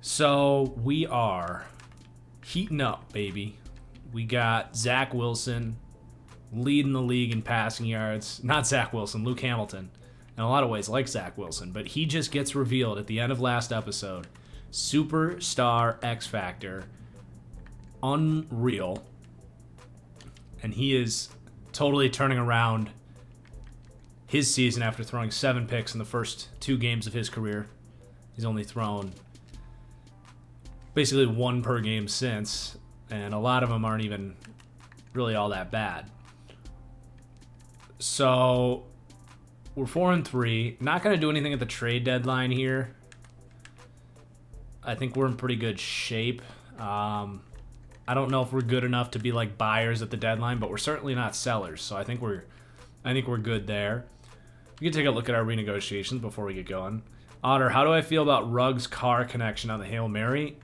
So we are heating up, baby. We got Zach Wilson leading the league in passing yards. Not Zach Wilson, Luke Hamilton. In a lot of ways, like Zach Wilson. But he just gets revealed at the end of last episode. Superstar X Factor. Unreal. And he is totally turning around his season after throwing 7 picks in the first 2 games of his career. He's only thrown basically 1 per game since, and a lot of them aren't even really all that bad. So we're 4-3. Not going to do anything at the trade deadline here. I think we're in pretty good shape. I don't know if we're good enough to be like buyers at the deadline, but we're certainly not sellers. So I think we're good there. We can take a look at our renegotiations before we get going. Otter, how do I feel about Ruggs' car connection on the Hail Mary?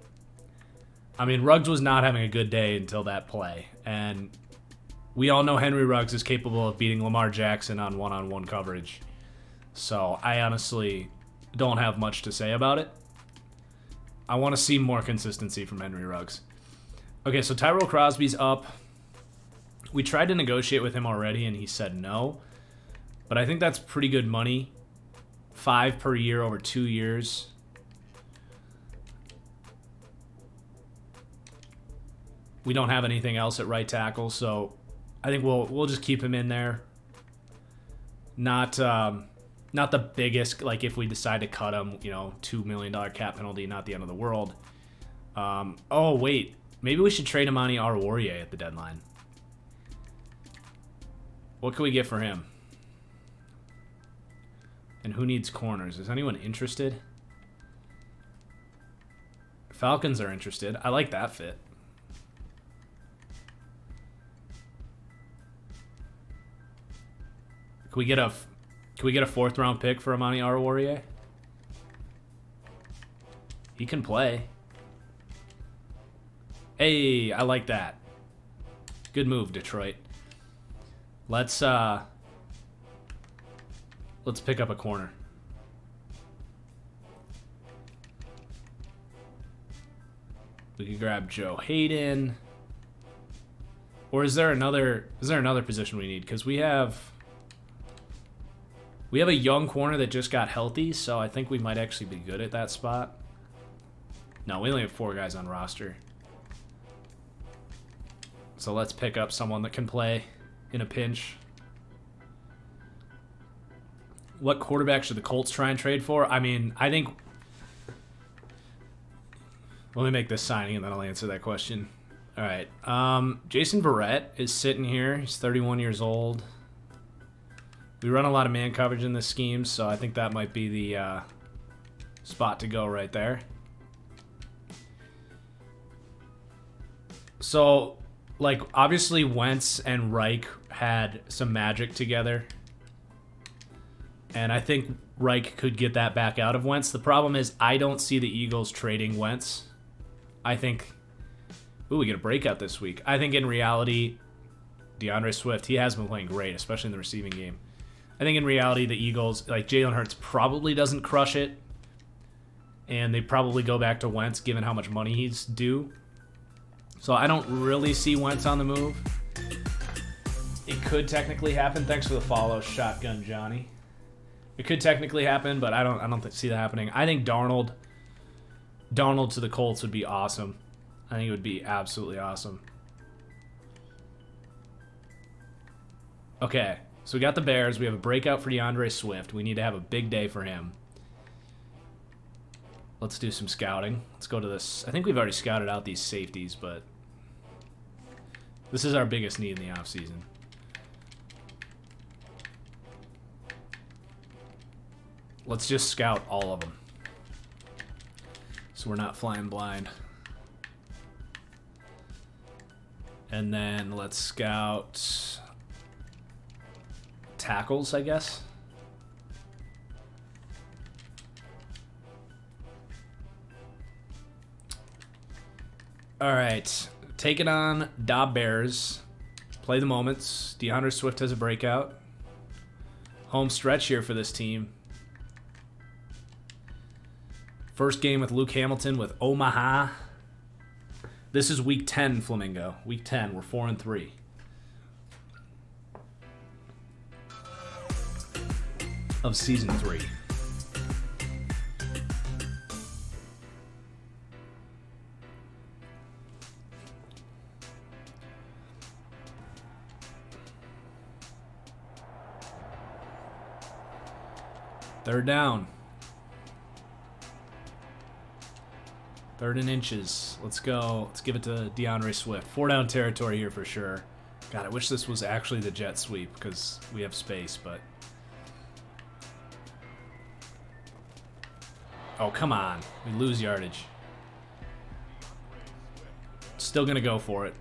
I mean, Ruggs was not having a good day until that play. And we all know Henry Ruggs is capable of beating Lamar Jackson on one-on-one coverage. So I honestly don't have much to say about it. I want to see more consistency from Henry Ruggs. Okay, so Tyrell Crosby's up. We tried to negotiate with him already, and he said no. But I think that's pretty good money. 5 per year over 2 years. We don't have anything else at right tackle, so I think we'll just keep him in there. Not the biggest, like if we decide to cut him, $2 million cap penalty, not the end of the world. Oh wait, maybe we should trade Amani Oruwariye at the deadline. What can we get for him? And who needs corners? Is anyone interested? Falcons are interested. I like that fit. Can we get a 4th round pick for Amani Oruwariye? He can play. Hey, I like that. Good move, Detroit. Let's pick up a corner. We could grab Joe Hayden. Or is there another position we need? Because we have a young corner that just got healthy, so I think we might actually be good at that spot. No, we only have 4 guys on roster. So let's pick up someone that can play in a pinch. What quarterback should the Colts try and trade for? I mean, I think... Let me make this signing and then I'll answer that question. All right. Jason Verrett is sitting here. He's 31 years old. We run a lot of man coverage in this scheme, so I think that might be the spot to go right there. So, like, obviously Wentz and Reich had some magic together. And I think Reich could get that back out of Wentz. The problem is I don't see the Eagles trading Wentz. I think... Ooh, we get a breakout this week. I think in reality, DeAndre Swift, he has been playing great, especially in the receiving game. I think in reality, the Eagles, like Jalen Hurts probably doesn't crush it. And they probably go back to Wentz given how much money he's due. So I don't really see Wentz on the move. It could technically happen. Thanks for the follow, Shotgun Johnny. It could technically happen, but I don't see that happening. I think Darnold to the Colts would be awesome. I think it would be absolutely awesome. Okay, so we got the Bears. We have a breakout for DeAndre Swift. We need to have a big day for him. Let's do some scouting. Let's go to this. I think we've already scouted out these safeties, but this is our biggest need in the offseason. Let's just scout all of them, so we're not flying blind. And then let's scout tackles, I guess. All right, take it on Da Bears. Play the moments. DeAndre Swift has a breakout. Home stretch here for this team. First game with Luke Hamilton with Omaha. This is week 10, Flamingo. Week 10, we're 4-3. Of season 3. Third down. Third and inches. Let's go. Let's give it to DeAndre Swift. 4 down territory here for sure. God, I wish this was actually the jet sweep because we have space, but... Oh, come on. We lose yardage. Still going to go for it.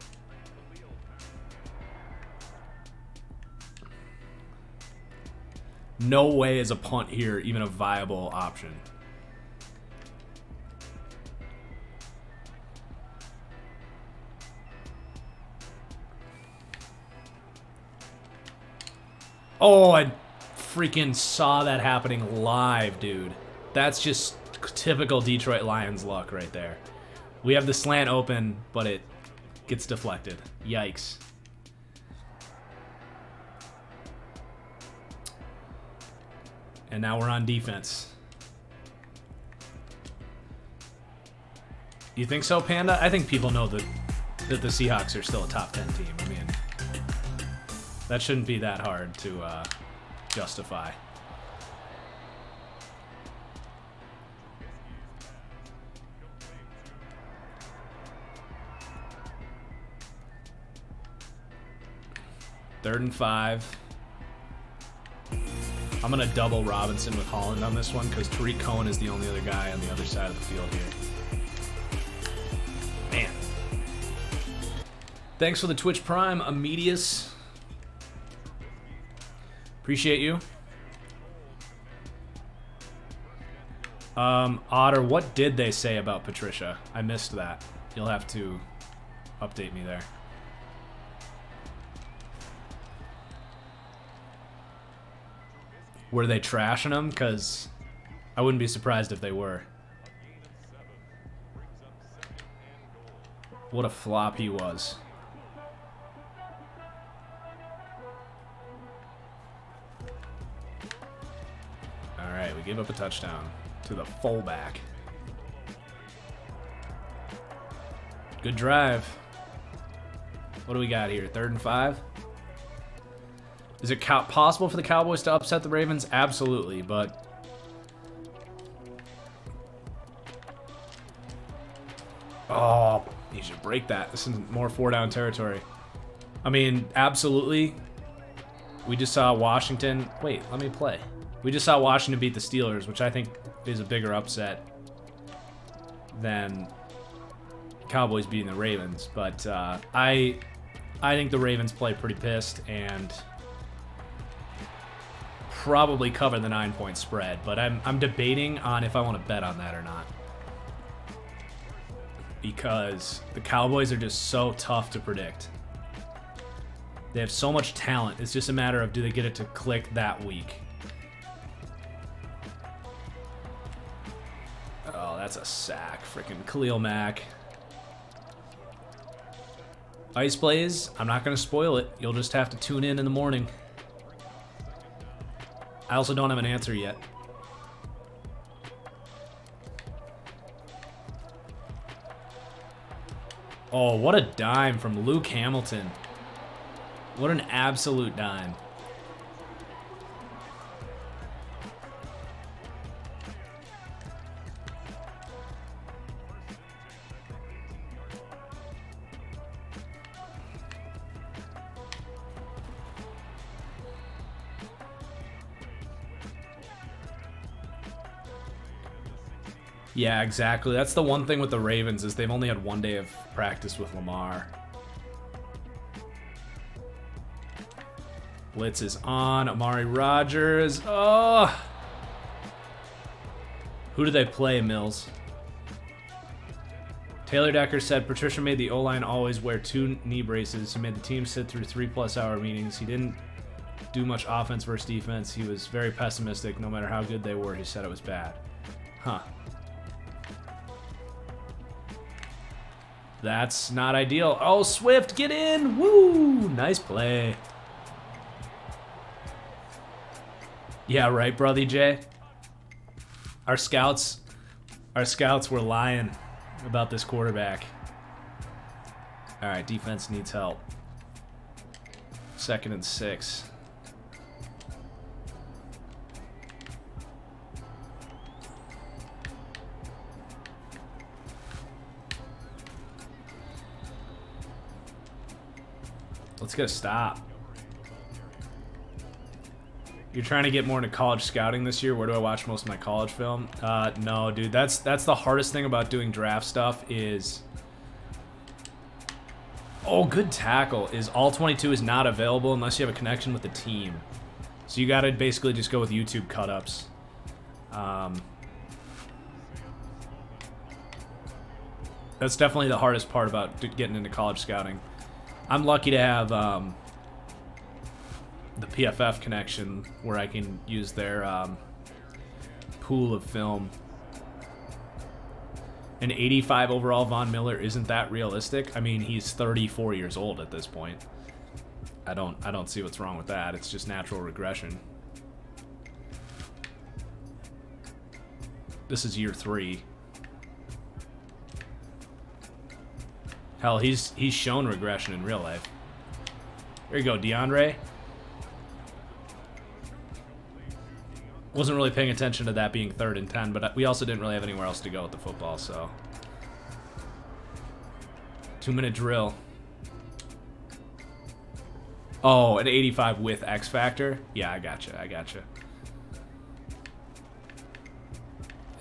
No way is a punt here even a viable option. Oh, I freaking saw that happening live, dude. That's just typical Detroit Lions luck right there. We have the slant open, but it gets deflected. Yikes. And now we're on defense. You think so, Panda? I think people know that the Seahawks are still a top 10 team. I mean, that shouldn't be that hard to justify. Third and 5. I'm going to double Robinson with Holland on this one because Tariq Cohen is the only other guy on the other side of the field here. Man. Thanks for the Twitch Prime, Amedius. Appreciate you. Otter, what did they say about Patricia? I missed that. You'll have to update me there. Were they trashing him? Because I wouldn't be surprised if they were. What a flop he was. Alright, we gave up a touchdown to the fullback. Good drive. What do we got here? 3rd and 5? Is it possible for the Cowboys to upset the Ravens? Absolutely, but... Oh, you should break that. This is more 4 down territory. I mean, absolutely. We just saw Washington... Wait, let me play. We just saw Washington beat the Steelers, which I think is a bigger upset than Cowboys beating the Ravens. But I think the Ravens play pretty pissed and... probably cover the 9-point spread, but I'm debating on if I want to bet on that or not. Because the Cowboys are just so tough to predict. They have so much talent. It's just a matter of do they get it to click that week. Oh, that's a sack. Freaking Khalil Mack. Ice Blaze, I'm not going to spoil it. You'll just have to tune in the morning. I also don't have an answer yet. Oh, what a dime from Luke Hamilton. What an absolute dime. Yeah, exactly. That's the one thing with the Ravens is they've only had 1 day of practice with Lamar. Blitz is on. Amari Rodgers. Oh! Who do they play, Mills? Taylor Decker said Patricia made the O-line always wear 2 knee braces. He made the team sit through 3+ hour meetings. He didn't do much offense versus defense. He was very pessimistic. No matter how good they were, he said it was bad. Huh. That's not ideal. Oh, Swift, get in! Woo! Nice play. Yeah, right, Brother J. Our scouts were lying about this quarterback. All right, defense needs help. 2nd and 6. Let's get a stop. You're trying to get more into college scouting this year. Where do I watch most of my college film? No, dude. That's the hardest thing about doing draft stuff is... Oh, good tackle. Is all 22 is not available unless you have a connection with the team. So you got to basically just go with YouTube cut-ups. That's definitely the hardest part about getting into college scouting. I'm lucky to have the PFF connection where I can use their pool of film. An 85 overall Von Miller isn't that realistic. I mean, he's 34 years old at this point. I don't see what's wrong with that. It's just natural regression. This is year 3. Hell, he's shown regression in real life. There you go, DeAndre. Wasn't really paying attention to that being 3rd and 10, but we also didn't really have anywhere else to go with the football, so. 2-minute drill. Oh, an 85 with X Factor? Yeah, I gotcha.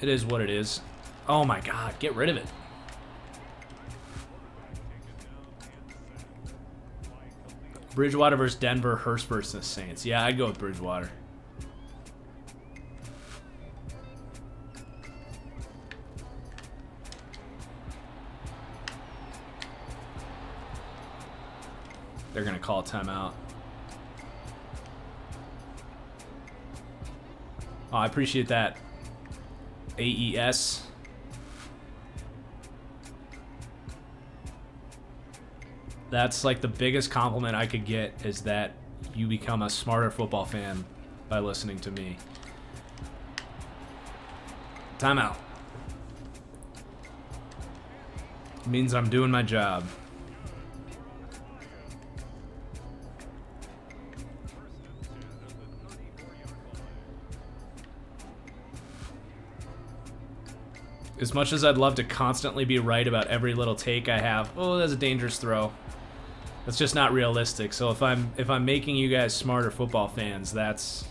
It is what it is. Oh my god, get rid of it. Bridgewater versus Denver, Hurst versus the Saints. Yeah, I'd go with Bridgewater. They're going to call a timeout. Oh, I appreciate that. AES. That's like the biggest compliment I could get, is that you become a smarter football fan by listening to me. Timeout. It means I'm doing my job. As much as I'd love to constantly be right about every little take I have, oh, that's a dangerous throw. That's just not realistic. So if I'm making you guys smarter football fans, that's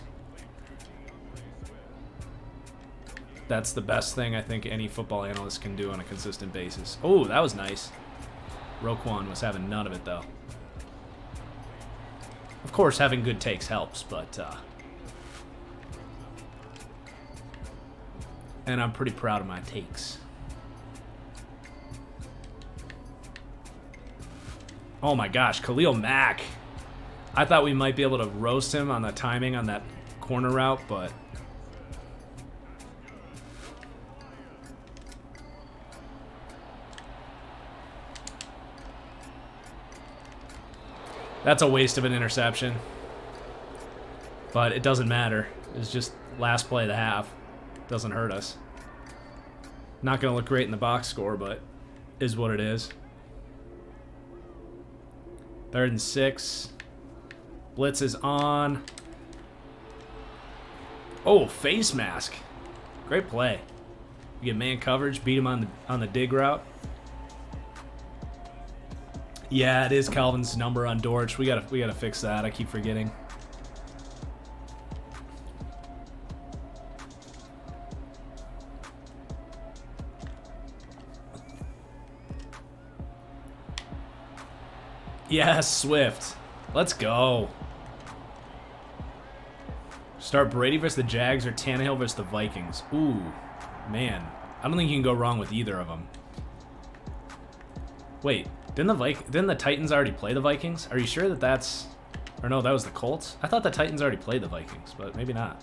the best thing I think any football analyst can do on a consistent basis. Oh, that was nice. Roquan was having none of it though. Of course, having good takes helps, but and I'm pretty proud of my takes. Oh my gosh, Khalil Mack. I thought we might be able to roast him on the timing on that corner route, but that's a waste of an interception. But it doesn't matter. It's just last play of the half. Doesn't hurt us. Not going to look great in the box score, but is what it is. 3rd and 6. Blitz is on. Oh, face mask. Great play. You get man coverage, beat him on the dig route. Yeah, it is Calvin's number on Dortch. We gotta fix that. I keep forgetting. Yes, Swift. Let's go. Start Brady versus the Jags or Tannehill versus the Vikings. Ooh, man. I don't think you can go wrong with either of them. Wait, didn't the Titans already play the Vikings? Are you sure that that's... Or no, that was the Colts? I thought the Titans already played the Vikings, but maybe not.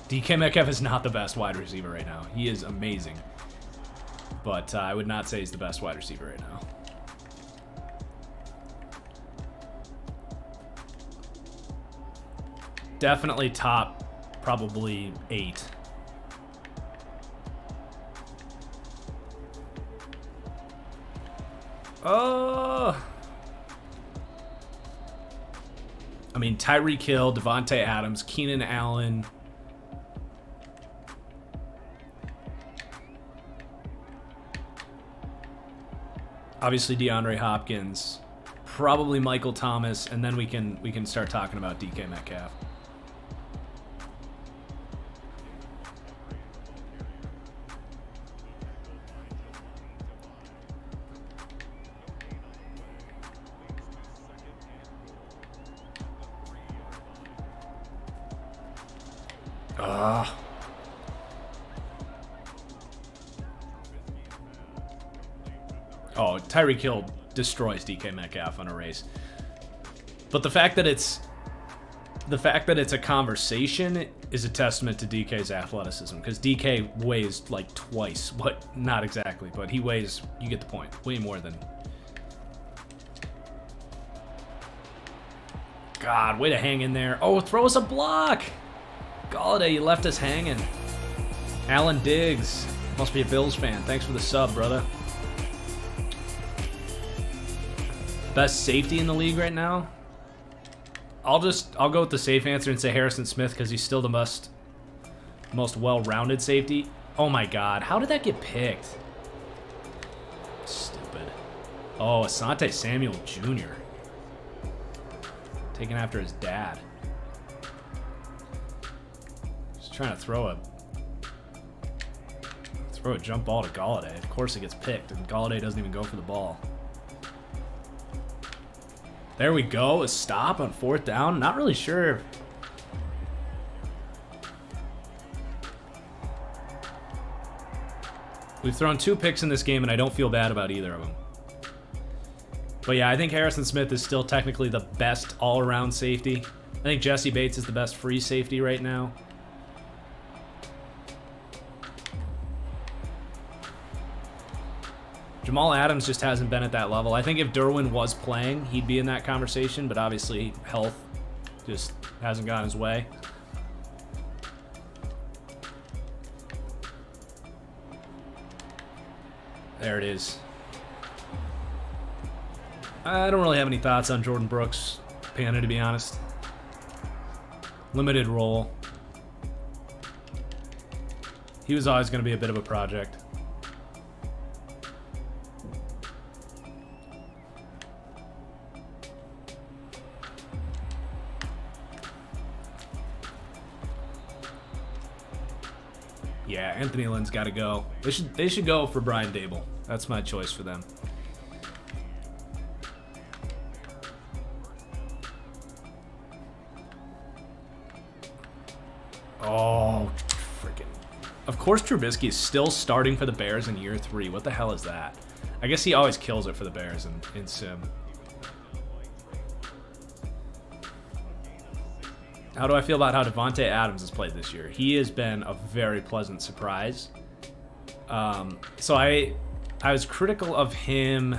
DK Metcalf is not the best wide receiver right now. He is amazing. But I would not say he's the best wide receiver right now. Definitely top, probably 8. Oh! I mean, Tyreek Hill, Devontae Adams, Keenan Allen. Obviously DeAndre Hopkins, probably Michael Thomas, and then we can start talking about DK Metcalf. Oh, Tyreek Hill destroys DK Metcalf on a race. But the fact that it's a conversation is a testament to DK's athleticism, because DK weighs like twice what, not exactly, but he weighs, you get the point, way more than. God, way to hang in there. Oh, throw us a block. Galladay, you left us hanging. Alan Diggs, must be a Bills fan. Thanks for the sub, brother. Best safety in the league right now? I'll go with the safe answer and say Harrison Smith, because he's still the most well-rounded safety. Oh my God, how did that get picked? Stupid. Oh, Asante Samuel Jr. Taken after his dad. Just trying to throw a jump ball to Galladay. Of course it gets picked, and Galladay doesn't even go for the ball. There we go, a stop on 4th down. Not really sure. We've thrown 2 picks in this game, and I don't feel bad about either of them. But yeah, I think Harrison Smith is still technically the best all-around safety. I think Jesse Bates is the best free safety right now. Jamal Adams just hasn't been at that level. I think if Derwin was playing, he'd be in that conversation, but obviously health just hasn't gone his way. There it is. I don't really have any thoughts on Jordan Brooks, Panda, to be honest. Limited role. He was always going to be a bit of a project. Yeah, Anthony Lynn's got to go. They should go for Brian Dable. That's my choice for them. Oh, freaking. Of course Trubisky is still starting for the Bears in year 3. What the hell is that? I guess he always kills it for the Bears in Sim. How do I feel about how Devontae Adams has played this year? He has been a very pleasant surprise. So I was critical of him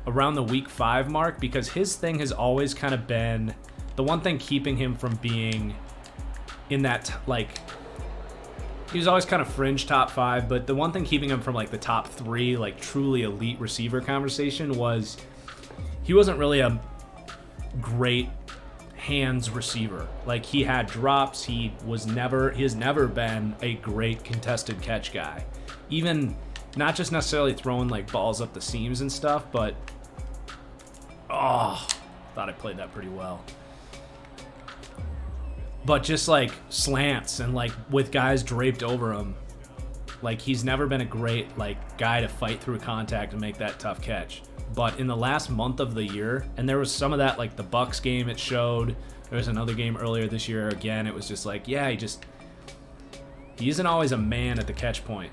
around the week 5 mark, because his thing has always kind of been the one thing keeping him from being in that, like, he was always kind of fringe top 5, but the one thing keeping him from like the top 3, like truly elite receiver conversation, was he wasn't really a great hands receiver. Like, he had drops. He has never been a great contested catch guy. Even not just necessarily throwing like balls up the seams and stuff, but thought I played that pretty well. But just like slants and like with guys draped over him, like he's never been a great like guy to fight through contact and make that tough catch. But in the last month of the year, and there was some of that, like the Bucks game it showed, there was another game earlier this year, again, it was just like, yeah, he isn't always a man at the catch point.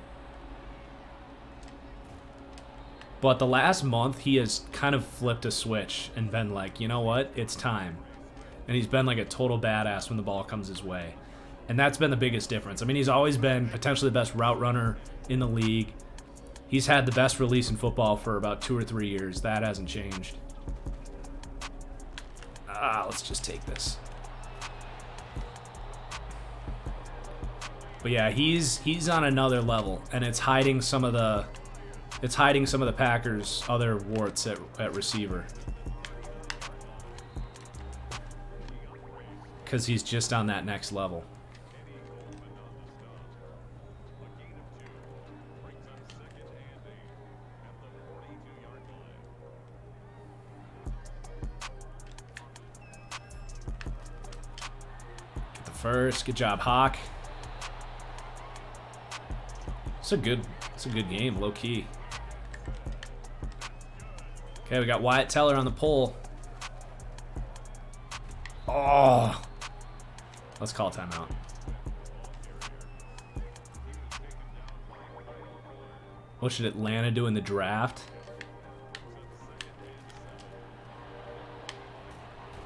But the last month, he has kind of flipped a switch and been like, you know what? It's time. And he's been like a total badass when the ball comes his way. And that's been the biggest difference. I mean, he's always been potentially the best route runner in the league. He's had the best release in football for about 2 or 3 years. That hasn't changed. Let's just take this. But yeah, he's on another level, and it's hiding some of the Packers' other warts at receiver. Because he's just on that next level. Get the first. Good job, Hawk. It's a good game, low key. Okay, we got Wyatt Teller on the pole. Oh. Let's call timeout. What should Atlanta do in the draft?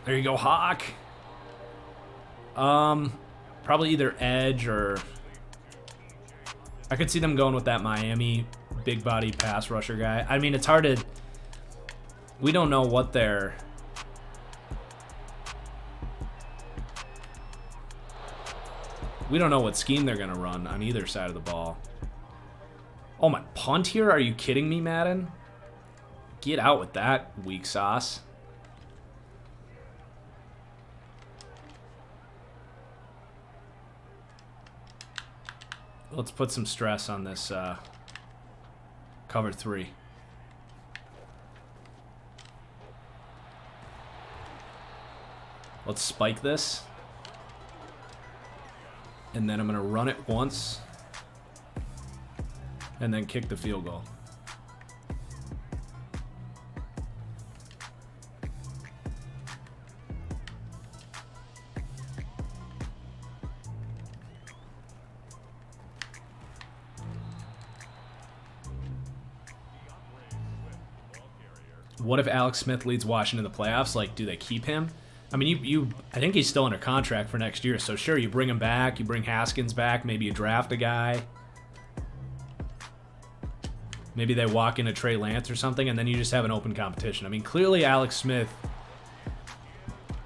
There you go, Hawk. Probably either edge or... I could see them going with that Miami big body pass rusher guy. I mean, it's hard to... We don't know what they're... We don't know what scheme they're going to run on either side of the ball. Oh, my punt here? Are you kidding me, Madden? Get out with that, weak sauce. Let's put some stress on this cover 3. Let's spike this. And then I'm going to run it once. And then kick the field goal. What if Alex Smith leads Washington to the playoffs? Like, do they keep him? I mean, I think he's still under contract for next year, so sure, you bring him back, you bring Haskins back, maybe you draft a guy. Maybe they walk into Trey Lance or something, and then you just have an open competition. I mean, clearly Alex Smith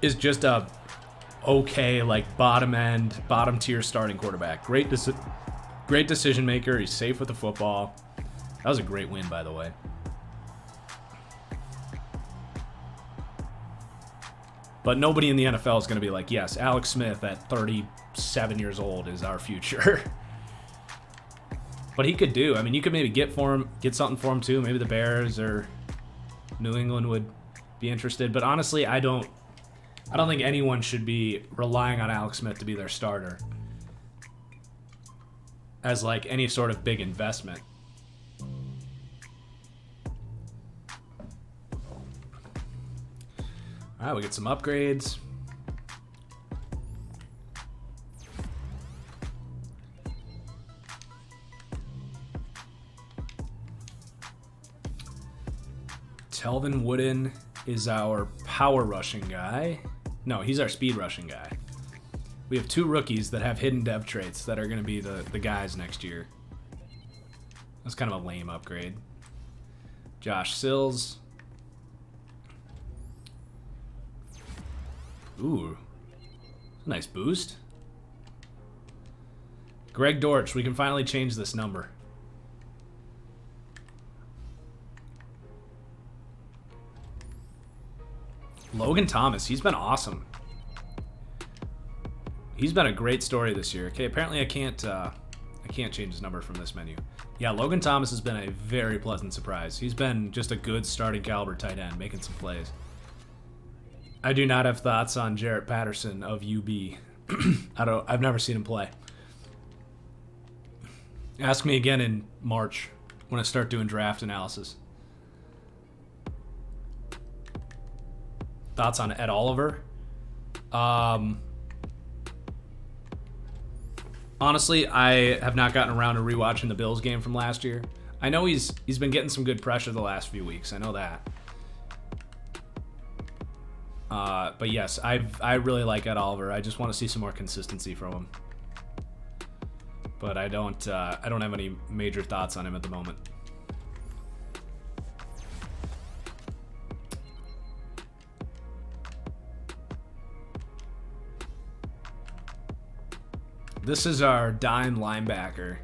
is just a okay, like, bottom tier starting quarterback. Great decision maker. He's safe with the football. That was a great win, by the way. But nobody in the NFL is going to be like, yes, Alex Smith at 37 years old is our future. But he could do. I mean, you could maybe get something for him too. Maybe the Bears or New England would be interested. But honestly, I don't think anyone should be relying on Alex Smith to be their starter as like any sort of big investment. All right, we get some upgrades. Telvin Wooden is our power rushing guy. No, he's our speed rushing guy. We have 2 rookies that have hidden dev traits that are going to be the guys next year. That's kind of a lame upgrade. Josh Sills. Ooh, nice boost. Greg Dortch, we can finally change this number. Logan Thomas, he's been awesome. He's been a great story this year. Okay, apparently I can't change his number from this menu. Yeah, Logan Thomas has been a very pleasant surprise. He's been just a good starting caliber tight end, making some plays. I do not have thoughts on Jarrett Patterson of UB. I've never seen him play. Ask me again in March when I start doing draft analysis. Thoughts on Ed Oliver? Honestly, I have not gotten around to rewatching the Bills game from last year. I know he's been getting some good pressure the last few weeks. I know that. But yes, I really like Ed Oliver. I just want to see some more consistency from him. But I don't have any major thoughts on him at the moment. This is our dime linebacker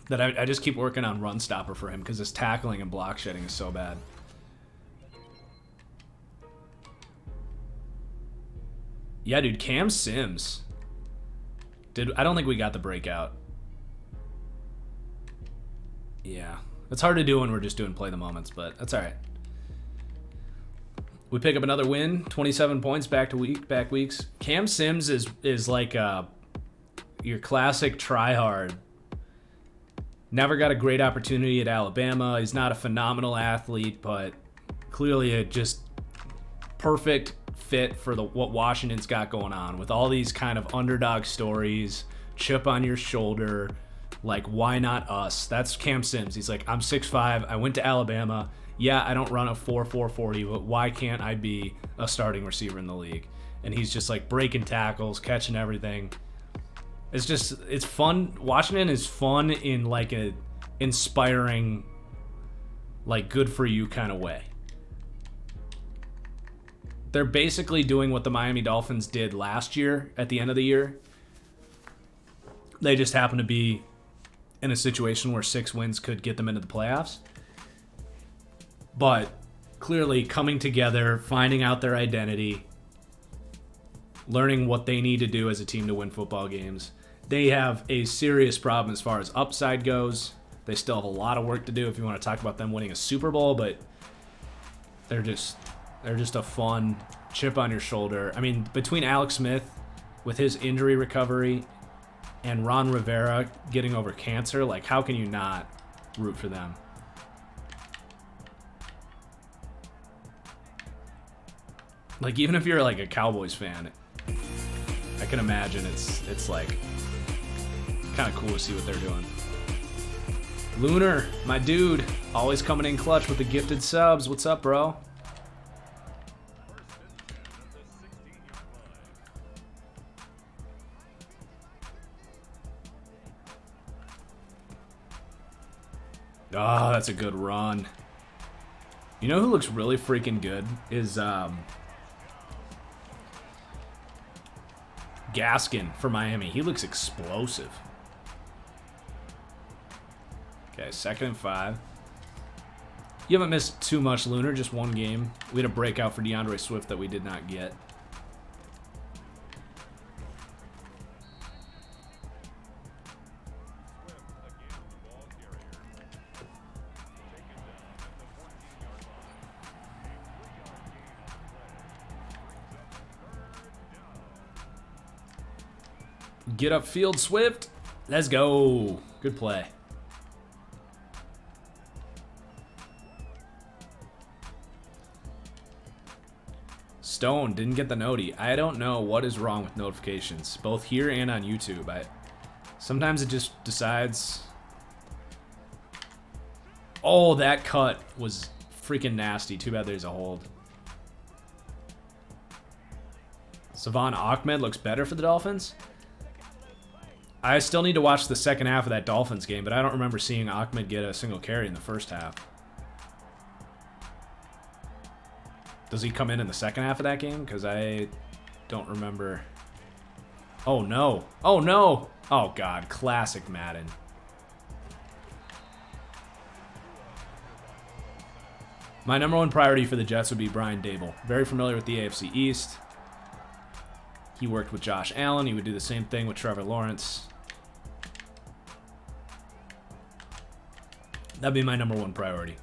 that I just keep working on run stopper for him because his tackling and block shedding is so bad. Yeah, dude, Cam Sims. I don't think we got the breakout. Yeah. It's hard to do when we're just doing play the moments, but that's all right. We pick up another win, 27 points back weeks. Cam Sims is like your classic try-hard. Never got a great opportunity at Alabama. He's not a phenomenal athlete, but clearly a just perfect fit for what Washington's got going on with all these kind of underdog stories, chip on your shoulder, like why not us? That's Cam Sims. He's like, I'm 6'5", I went to Alabama. Yeah, I don't run a 4.40, but why can't I be a starting receiver in the league? And he's just like breaking tackles, catching everything. It's fun. Washington is fun in like a inspiring, like good for you kind of way. They're basically doing what the Miami Dolphins did last year at the end of the year. They just happen to be in a situation where 6 wins could get them into the playoffs. But clearly coming together, finding out their identity, learning what they need to do as a team to win football games. They have a serious problem as far as upside goes. They still have a lot of work to do if you want to talk about them winning a Super Bowl, but they're just a fun chip on your shoulder. I mean, between Alex Smith with his injury recovery and Ron Rivera getting over cancer, like how can you not root for them? Like even if you're like a Cowboys fan, I can imagine it's like kind of cool to see what they're doing. Lunar, my dude, always coming in clutch with the gifted subs. What's up, bro? Oh, that's a good run. You know who looks really freaking good is Gaskin for Miami. He looks explosive. Okay, 2nd and 5. You haven't missed too much, Lunar, just one game. We had a breakout for DeAndre Swift that we did not get. Get upfield, Swift. Let's go. Good play. Stone didn't get the noti. I don't know what is wrong with notifications, both here and on YouTube. Sometimes it just decides. Oh, that cut was freaking nasty. Too bad there's a hold. Savon Ahmed looks better for the Dolphins. I still need to watch the second half of that Dolphins game, but I don't remember seeing Ahmed get a single carry in the first half. Does he come in the second half of that game? Because I don't remember. Oh, no. Oh, no. Oh, God. Classic Madden. My number one priority for the Jets would be Brian Dable. Very familiar with the AFC East. He worked with Josh Allen. He would do the same thing with Trevor Lawrence. That'd be my number one priority.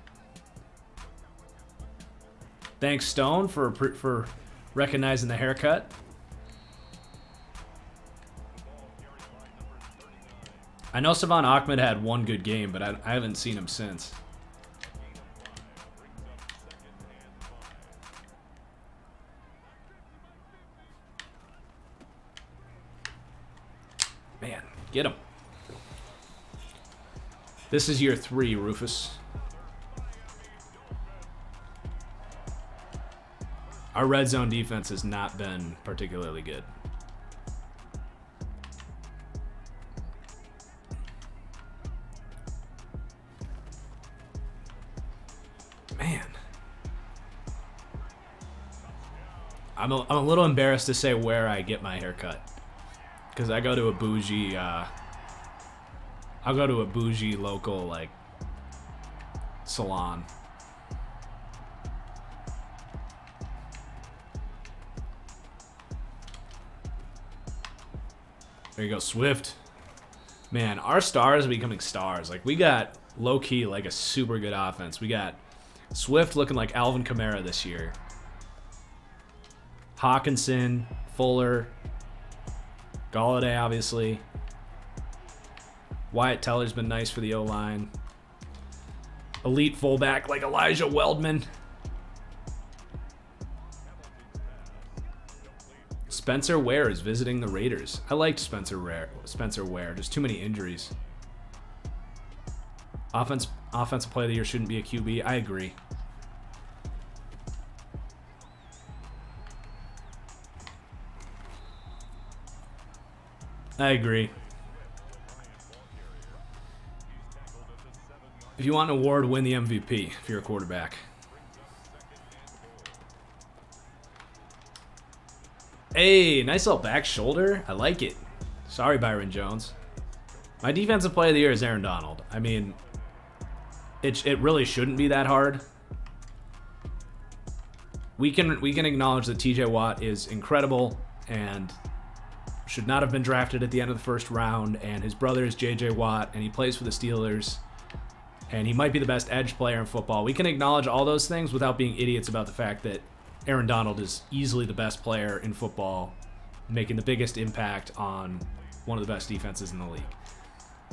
Thanks, Stone, for recognizing the haircut. I know Savon Ahmed had one good game, but I haven't seen him since. Man, get him. This is year 3, Rufus. Our red zone defense has not been particularly good. Man. I'm a little embarrassed to say where I get my haircut. Because I go to a bougie, I'll go to a bougie local, like, salon. There you go, Swift. Man, our stars are becoming stars. Like, we got low-key, like, a super good offense. We got Swift looking like Alvin Kamara this year. Hawkinson, Fuller, Galladay, obviously. Wyatt Teller's been nice for the O-line. Elite fullback like Elijah Weldman. Spencer Ware is visiting the Raiders. I liked Spencer Ware. Just too many injuries. Offensive play of the year shouldn't be a QB. I agree. I agree. If you want an award, win the MVP if you're a quarterback. Hey, nice little back shoulder. I like it. Sorry, Byron Jones. My defensive player of the year is Aaron Donald. I mean, it really shouldn't be that hard. We can acknowledge that TJ Watt is incredible and should not have been drafted at the end of the first round, and his brother is JJ Watt, and he plays for the Steelers, and he might be the best edge player in football. We can acknowledge all those things without being idiots about the fact that Aaron Donald is easily the best player in football, making the biggest impact on one of the best defenses in the league.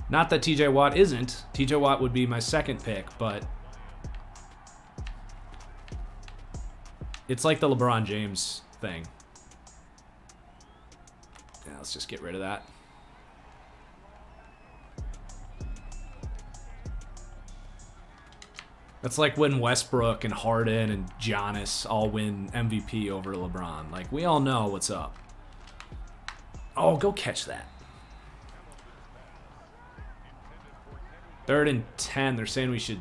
Not that TJ Watt isn't. TJ Watt would be my second pick, but it's like the LeBron James thing. Yeah, let's just get rid of that. That's like when Westbrook and Harden and Giannis all win MVP over LeBron. Like, we all know what's up. Oh, go catch that. 3rd and 10. They're saying we should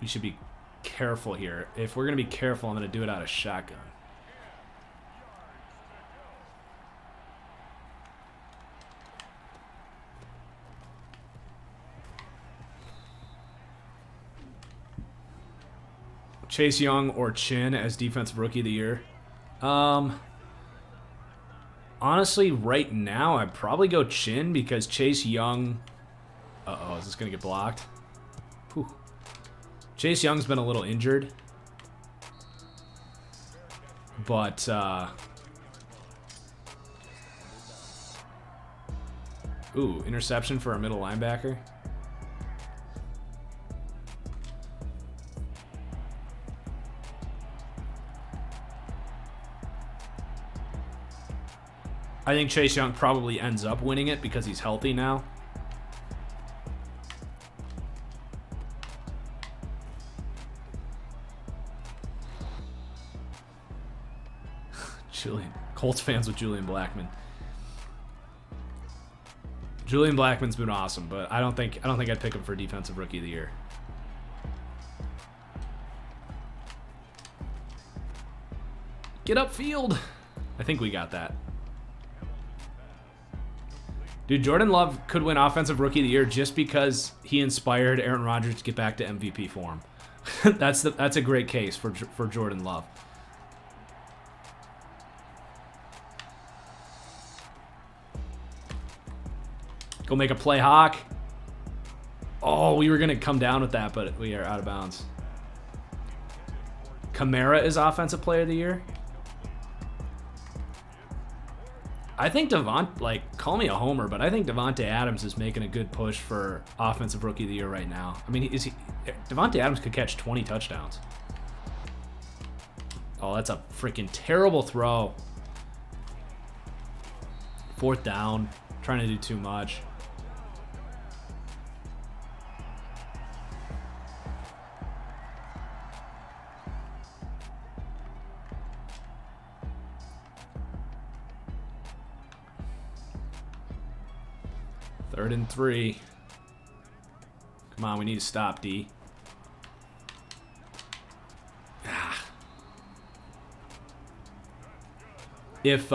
be careful here. If we're going to be careful, I'm going to do it out of shotgun. Chase Young or Chin as defensive rookie of the year? Honestly, right now, I'd probably go Chin because Chase Young... Uh-oh, is this going to get blocked? Whew. Chase Young's been a little injured. But, ooh, interception for our middle linebacker. I think Chase Young probably ends up winning it because he's healthy now. Colts fans with Julian Blackmon. Julian Blackmon's been awesome, but I don't think I'd pick him for defensive rookie of the year. Get upfield. I think we got that. Dude, Jordan Love could win offensive rookie of the year just because he inspired Aaron Rodgers to get back to MVP form. That's a great case for Jordan Love. Go make a play, Hawk. Oh, we were going to come down with that, but we are out of bounds. Kamara is offensive player of the year. I think call me a homer, but I think Devontae Adams is making a good push for offensive rookie of the year right now. I mean, Devontae Adams could catch 20 touchdowns. Oh, that's a freaking terrible throw. 4th down, trying to do too much. 3rd and 3. Come on, we need to stop, D. If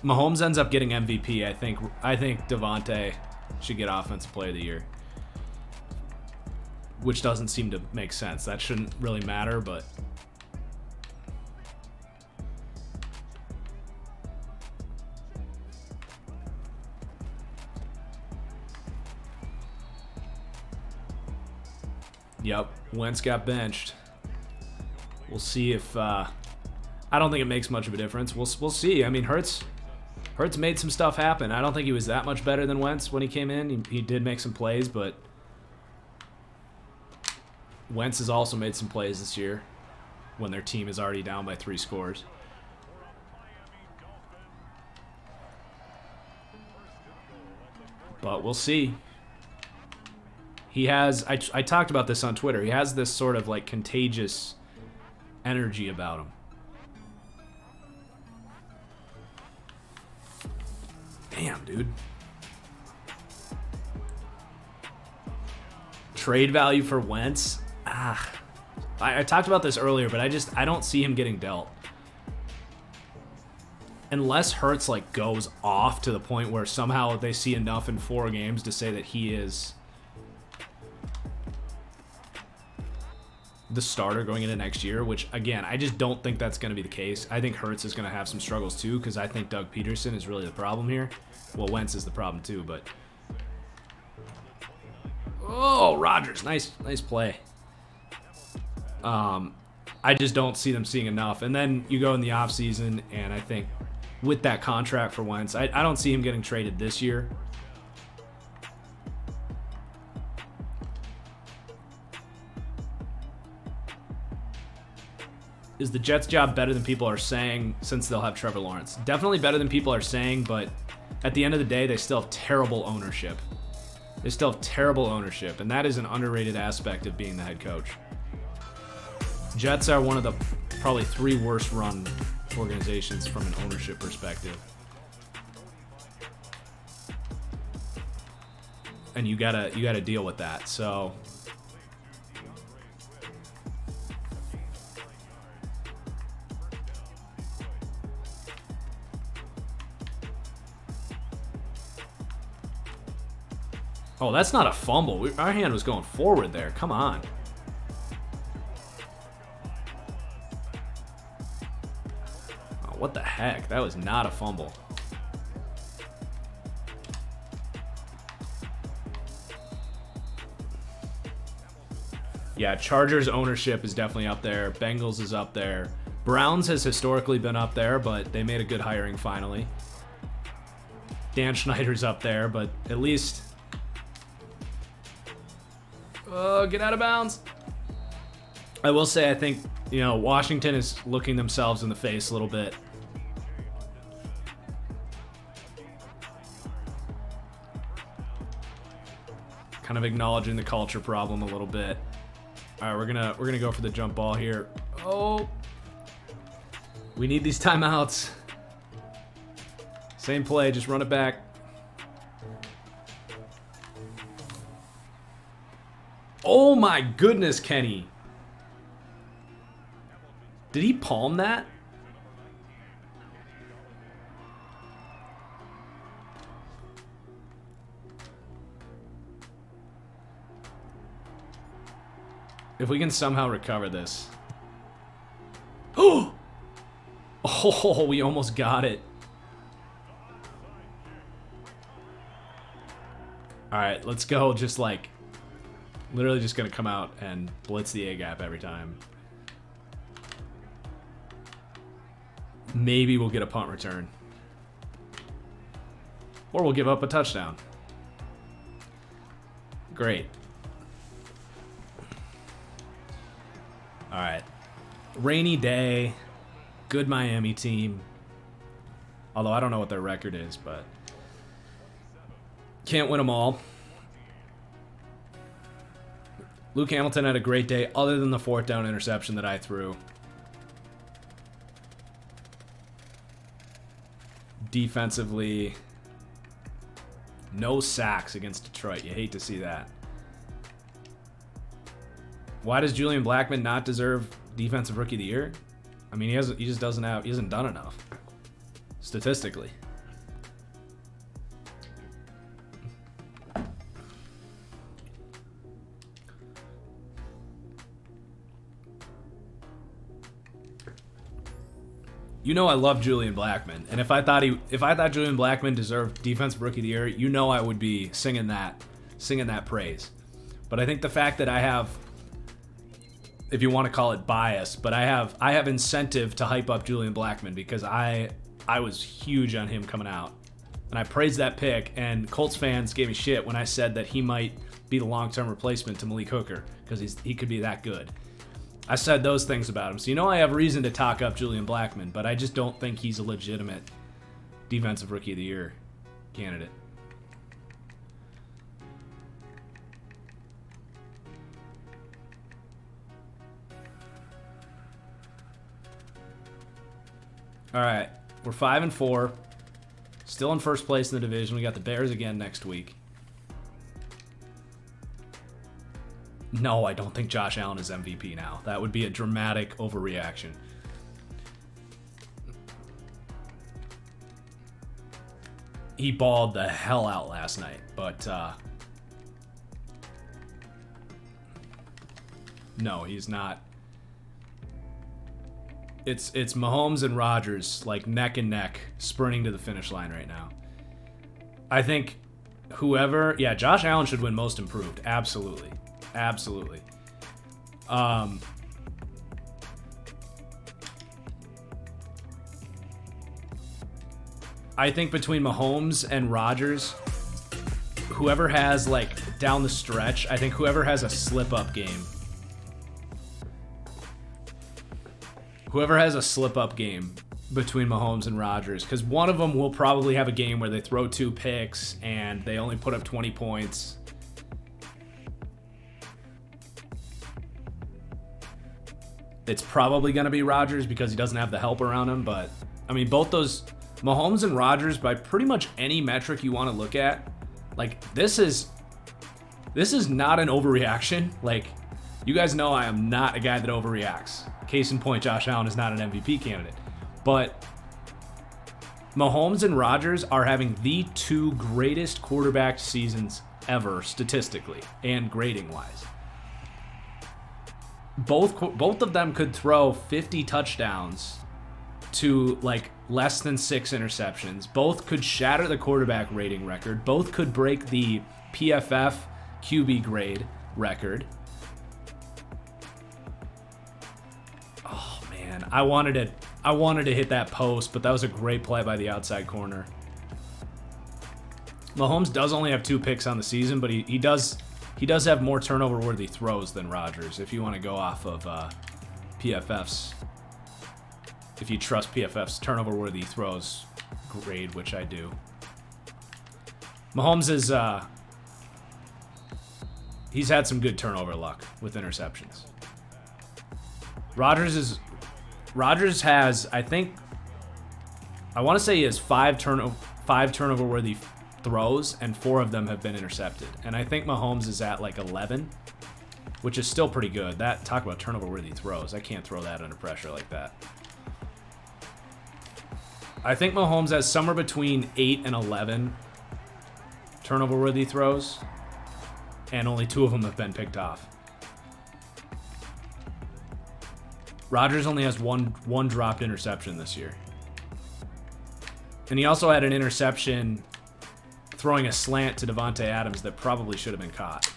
Mahomes ends up getting MVP, I think Devontae should get Offensive Player of the Year. Which doesn't seem to make sense. That shouldn't really matter, but... Yep, Wentz got benched. We'll see if... I don't think it makes much of a difference. We'll see. I mean, Hurts made some stuff happen. I don't think he was that much better than Wentz when he came in. He did make some plays, but... Wentz has also made some plays this year when their team is already down by 3 scores. But we'll see. He has, I talked about this on Twitter, he has this sort of like contagious energy about him. Damn, dude. Trade value for Wentz? I talked about this earlier, but I don't see him getting dealt. Unless Hurts like goes off to the point where somehow they see enough in 4 games to say that he is the starter going into next year, which again, I just don't think that's going to be the case. I think Hurts is going to have some struggles too, because I think Doug Peterson is really the problem here. Well, Wentz is the problem too, but... Oh, Rodgers, nice play. I just don't see them seeing enough. And then you go in the offseason, and I think with that contract for Wentz, I don't see him getting traded this year. Is the Jets' job better than people are saying since they'll have Trevor Lawrence? Definitely better than people are saying, but at the end of the day, they still have terrible ownership. They still have terrible ownership, and that is an underrated aspect of being the head coach. Jets are one of the probably 3 worst run organizations from an ownership perspective. And you gotta deal with that. So oh, that's not a fumble. Our hand was going forward there. Come on. Oh, what the heck? That was not a fumble. Yeah, Chargers ownership is definitely up there. Bengals is up there. Browns has historically been up there, but they made a good hiring finally. Dan Schneider's up there, but at least... Oh, get out of bounds. I will say, I think, Washington is looking themselves in the face a little bit. Kind of acknowledging the culture problem a little bit. All right, we're gonna go for the jump ball here. Oh, we need these timeouts. Same play, just run it back. Oh my goodness, Kenny. Did he palm that? If we can somehow recover this. Oh! Oh, we almost got it. Alright, let's go just like... Literally just gonna come out and blitz the A-gap every time. Maybe we'll get a punt return. Or we'll give up a touchdown. Great. Alright. Rainy day. Good Miami team. Although I don't know what their record is, but... Can't win them all. Luke Hamilton had a great day, other than the 4th down interception that I threw. defensively. No sacks against Detroit. You hate to see that. Why does Julian Blackmon not deserve Defensive Rookie of the Year? I mean, he just doesn't have. He hasn't done enough statistically. You know I love Julian Blackmon, and if I thought Julian Blackmon deserved Defensive Rookie of the Year, you know I would be singing that praise. But I think the fact that I have, if you want to call it bias, but I have incentive to hype up Julian Blackmon because I was huge on him coming out, and I praised that pick. And Colts fans gave me shit when I said that he might be the long-term replacement to Malik Hooker because he could be that good. I said those things about him. So you know I have reason to talk up Julian Blackmon, but I just don't think he's a legitimate Defensive Rookie of the Year candidate. All right, we're 5-4, still in first place in the division. We got the Bears again next week. No, I don't think Josh Allen is MVP now. That would be a dramatic overreaction. He balled the hell out last night, but no, he's not. It's Mahomes and Rodgers, like neck and neck, sprinting to the finish line right now. I think Josh Allen should win Most Improved. Absolutely. Absolutely. I think between Mahomes and Rodgers, whoever has, like, down the stretch, I think whoever has a slip-up game. Whoever has a slip-up game between Mahomes and Rodgers, because one of them will probably have a game where they throw 2 picks and they only put up 20 points. It's probably going to be Rodgers because he doesn't have the help around him. But, I mean, both those, Mahomes and Rodgers, by pretty much any metric you want to look at, like, this is not an overreaction. Like, you guys know I am not a guy that overreacts. Case in point, Josh Allen is not an MVP candidate. But Mahomes and Rodgers are having the 2 greatest quarterback seasons ever statistically and grading-wise. Both of them could throw 50 touchdowns to, like, less than 6 interceptions. Both could shatter the quarterback rating record. Both could break the PFF QB grade record. Oh man, I wanted to hit that post, but that was a great play by the outside corner. Mahomes does only have 2 picks on the season, but he does have more turnover-worthy throws than Rodgers, if you want to go off of PFF's. If you trust PFF's turnover-worthy throws grade, which I do. Mahomes is he's had some good turnover luck with interceptions. Rodgers has, I want to say he has 5 turnover-worthy throws, and 4 of them have been intercepted. And I think Mahomes is at like 11, which is still pretty good. Talk about turnover-worthy throws. I can't throw that under pressure like that. I think Mahomes has somewhere between 8 and 11 turnover-worthy throws, and only 2 of them have been picked off. Rodgers only has one dropped interception this year. And he also had an interception throwing a slant to Devontae Adams that probably should have been caught.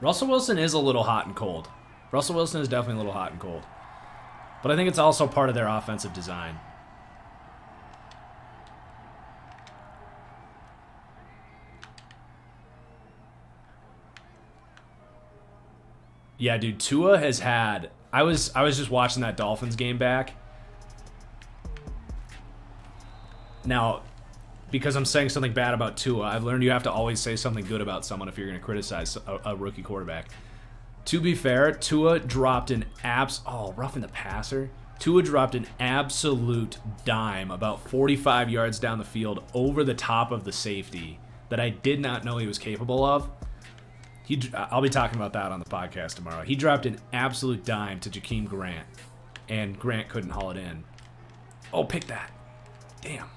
Russell Wilson is a little hot and cold. Russell Wilson is definitely a little hot and cold. But I think it's also part of their offensive design. Yeah, dude, Tua has had... I was just watching that Dolphins game back. Now, because I'm saying something bad about Tua, I've learned you have to always say something good about someone if you're going to criticize a rookie quarterback. To be fair, Tua dropped an roughing the passer. Tua dropped an absolute dime about 45 yards down the field over the top of the safety that I did not know he was capable of. I'll be talking about that on the podcast tomorrow. He dropped an absolute dime to Jakeem Grant, and Grant couldn't haul it in. Oh, pick that. Damn.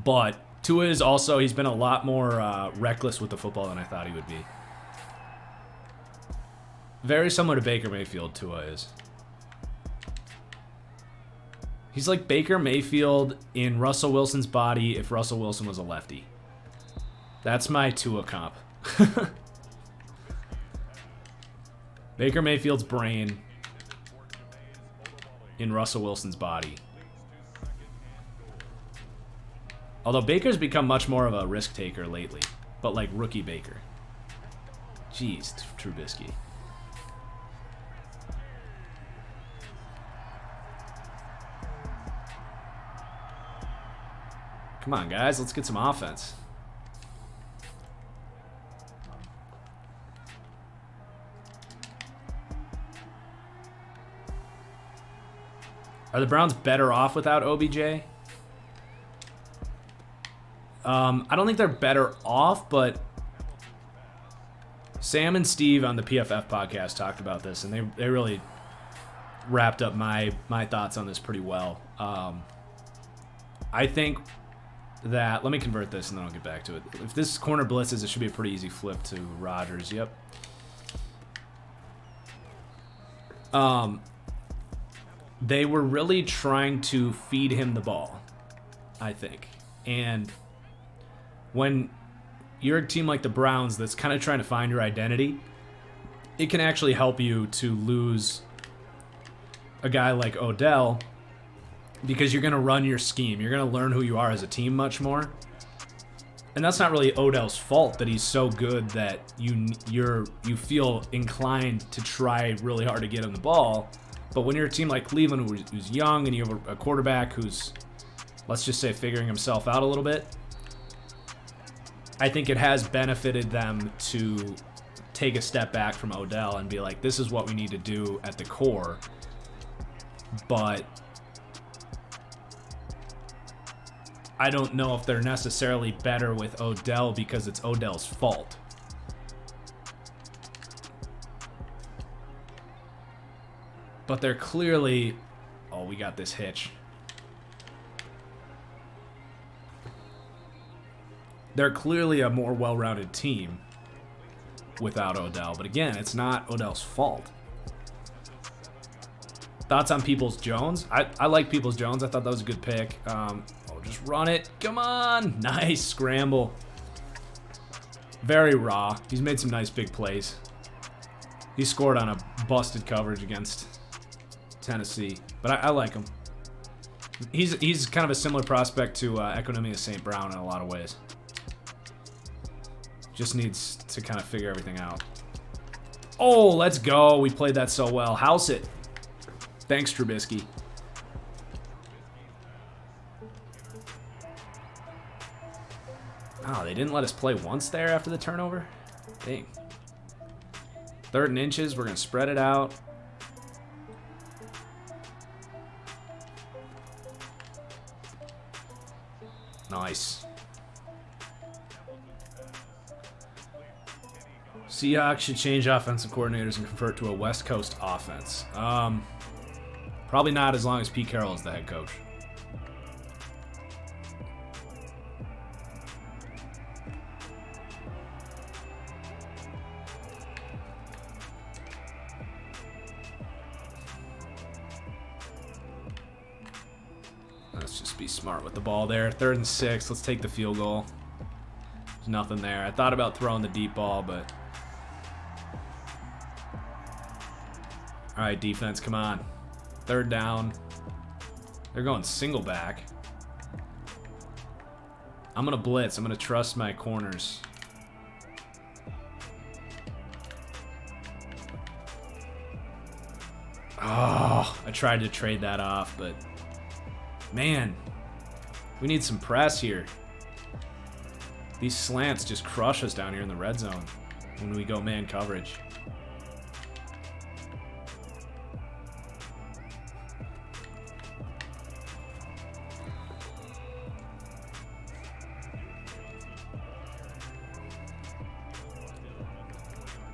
But Tua is also, he's been a lot more reckless with the football than I thought he would be. Very similar to Baker Mayfield, Tua is. He's like Baker Mayfield in Russell Wilson's body if Russell Wilson was a lefty. That's my Tua comp. Baker Mayfield's brain in Russell Wilson's body. Although Baker's become much more of a risk taker lately, but like rookie Baker. Jeez, Trubisky. Come on, guys, let's get some offense. Are the Browns better off without OBJ? I don't think they're better off, but Sam and Steve on the PFF podcast talked about this, and they really wrapped up my thoughts on this pretty well. I think that, let me convert this and then I'll get back to it. If this corner blitzes, it should be a pretty easy flip to Rodgers. Yep. They were really trying to feed him the ball, I think. And when you're a team like the Browns that's kind of trying to find your identity, it can actually help you to lose a guy like Odell because you're going to run your scheme. You're going to learn who you are as a team much more. And that's not really Odell's fault that he's so good that you feel inclined to try really hard to get him the ball. But when you're a team like Cleveland who's young and you have a quarterback who's, let's just say, figuring himself out a little bit, I think it has benefited them to take a step back from Odell and be like, this is what we need to do at the core. But I don't know if they're necessarily better with Odell because it's Odell's fault. But they're clearly... Oh, we got this hitch. They're clearly a more well-rounded team without Odell. But again, it's not Odell's fault. Thoughts on Peoples-Jones? I like Peoples-Jones. I thought that was a good pick. Just run it. Come on. Nice scramble. Very raw. He's made some nice big plays. He scored on a busted coverage against Tennessee. But I like him. He's kind of a similar prospect to Equanimeous St. Brown in a lot of ways. Just needs to kind of figure everything out. Oh, let's go. We played that so well. House it. Thanks, Trubisky. Oh, they didn't let us play once there after the turnover? Dang. 3rd and inches. We're going to spread it out. Nice. Seahawks should change offensive coordinators and convert to a West Coast offense. Probably not as long as Pete Carroll is the head coach. Let's just be smart with the ball there. 3rd and 6. Let's take the field goal. There's nothing there. I thought about throwing the deep ball, but... All right, defense, come on. 3rd down. They're going single back. I'm going to blitz. I'm going to trust my corners. Oh, I tried to trade that off, but man, we need some press here. These slants just crush us down here in the red zone when we go man coverage.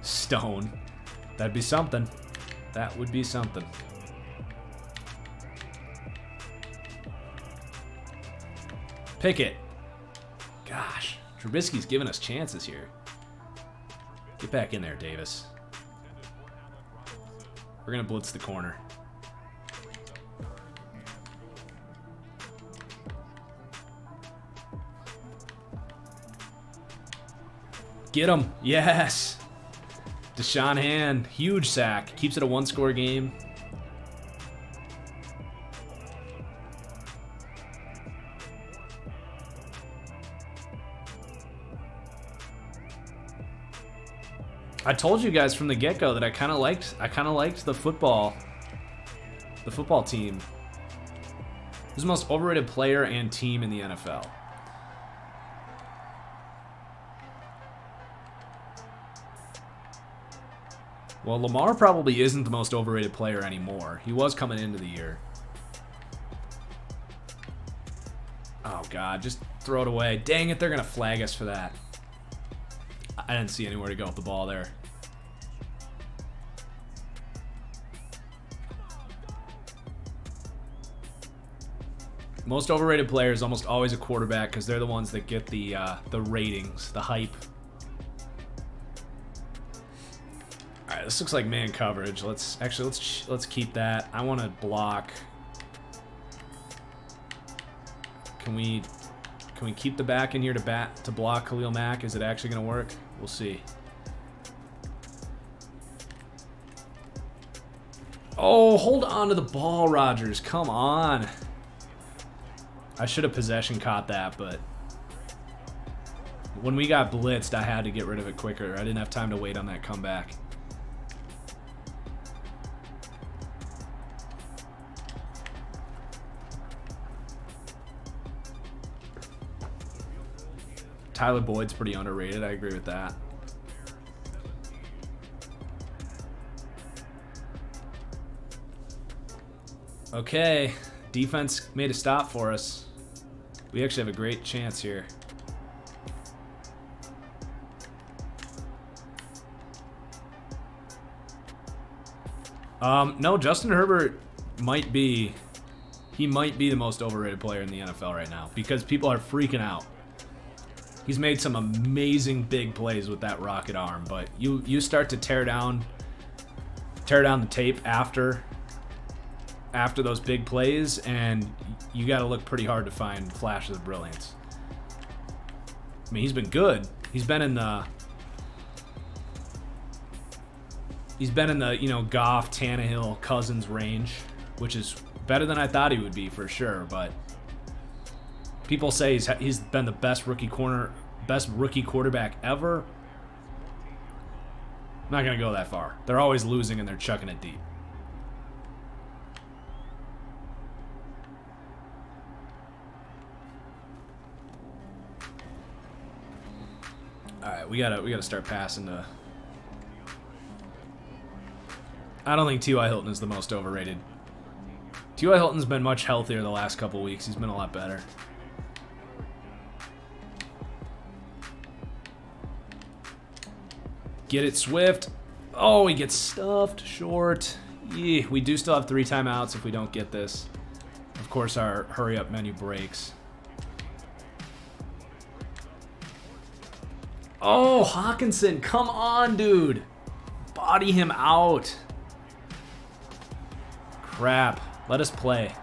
Stone. That'd be something. That would be something. Pickett. Gosh, Trubisky's giving us chances here. Get back in there, Davis. We're going to blitz the corner. Get him. Yes. Deshaun Hand, huge sack. Keeps it a one-score game. I told you guys from the get-go that I kind of liked the football team. Who's the most overrated player and team in the NFL? Well, Lamar probably isn't the most overrated player anymore. He was coming into the year. Oh, God. Just throw it away. Dang it, they're going to flag us for that. I didn't see anywhere to go with the ball there. Most overrated player is almost always a quarterback because they're the ones that get the ratings, the hype. All right, this looks like man coverage. Let's keep that. I want to block. Can we keep the back in here to block Khalil Mack? Is it actually going to work? We'll see. Oh, hold on to the ball, Rodgers. Come on. I should have possession caught that, but when we got blitzed, I had to get rid of it quicker. I didn't have time to wait on that comeback. Tyler Boyd's pretty underrated. I agree with that. Okay, defense made a stop for us. We actually have a great chance here. No, Justin Herbert might be the most overrated player in the NFL right now because people are freaking out. He's made some amazing big plays with that rocket arm, but you start to tear down the tape after those big plays, and you got to look pretty hard to find flashes of brilliance. I mean, he's been good. He's been in the Goff, Tannehill, Cousins range, which is better than I thought he would be for sure, but people say he's been the best rookie quarterback ever. I'm not going to go that far. They're always losing and they're chucking it deep. All right, we gotta start passing to. I don't think T.Y. Hilton is the most overrated. T.Y. Hilton's been much healthier the last couple weeks. He's been a lot better. Get it, Swift. Oh, he gets stuffed short. Yeah, we do still have 3 timeouts if we don't get this. Of course, our hurry-up menu breaks. Oh, Hawkinson, come on, dude. Body him out. Crap. Let us play.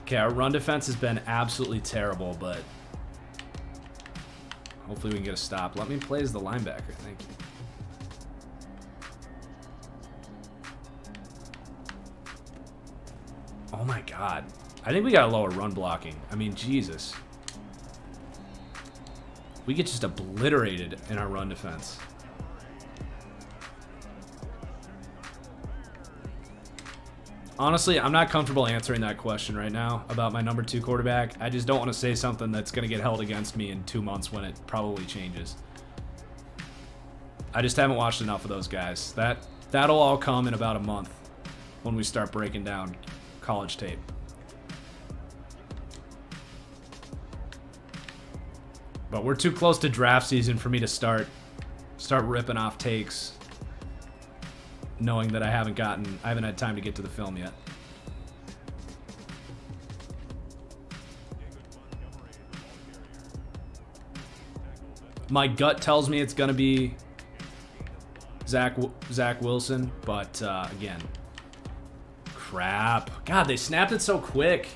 Okay, our run defense has been absolutely terrible, but hopefully we can get a stop. Let me play as the linebacker. Thank you. Oh my God. I think we got to lower run blocking. I mean, Jesus. We get just obliterated in our run defense. Honestly, I'm not comfortable answering that question right now about my number 2 quarterback. I just don't want to say something that's going to get held against me in 2 months when it probably changes. I just haven't watched enough of those guys. That'll all come in about a month when we start breaking down college tape. But we're too close to draft season for me to start start ripping off takes, knowing that I haven't had time to get to the film yet. My gut tells me it's gonna be Zach Wilson, but again, crap. God, they snapped it so quick.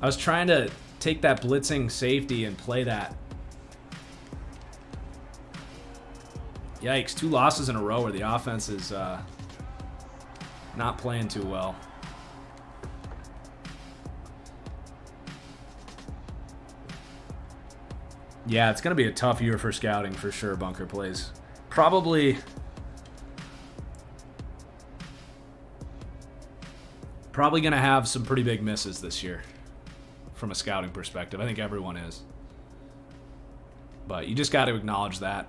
I was trying to take that blitzing safety and play that. Yikes, 2 losses in a row where the offense is not playing too well. Yeah, it's going to be a tough year for scouting for sure, Bunker Plays. Probably going to have some pretty big misses this year from a scouting perspective. I think everyone is. But you just got to acknowledge that.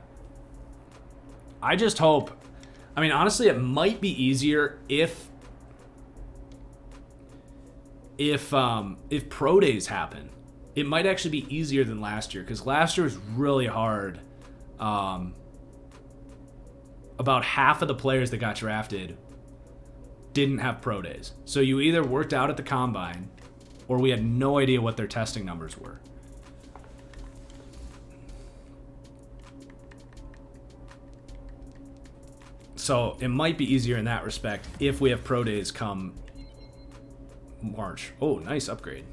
I just hope, I mean, honestly, it might be easier if pro days happen. It might actually be easier than last year, because last year was really hard. About half of the players that got drafted didn't have pro days. So you either worked out at the combine, or we had no idea what their testing numbers were. So it might be easier in that respect if we have pro days come March. Oh, nice upgrade.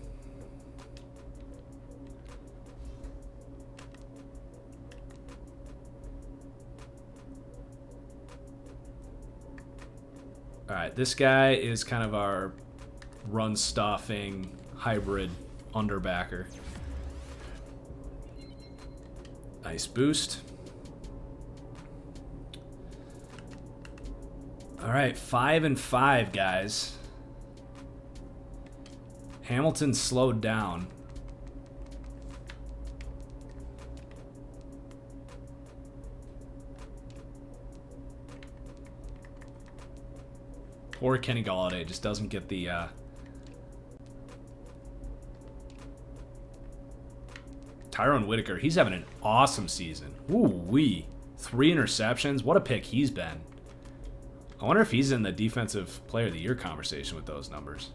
All right, this guy is kind of our run stuffing hybrid underbacker. Nice boost. All right, 5-5, guys. Hamilton slowed down. Poor Kenny Golladay just doesn't get the Tyrone Whitaker, he's having an awesome season. Ooh-wee. 3 interceptions. What a pick he's been. I wonder if he's in the Defensive Player of the Year conversation with those numbers.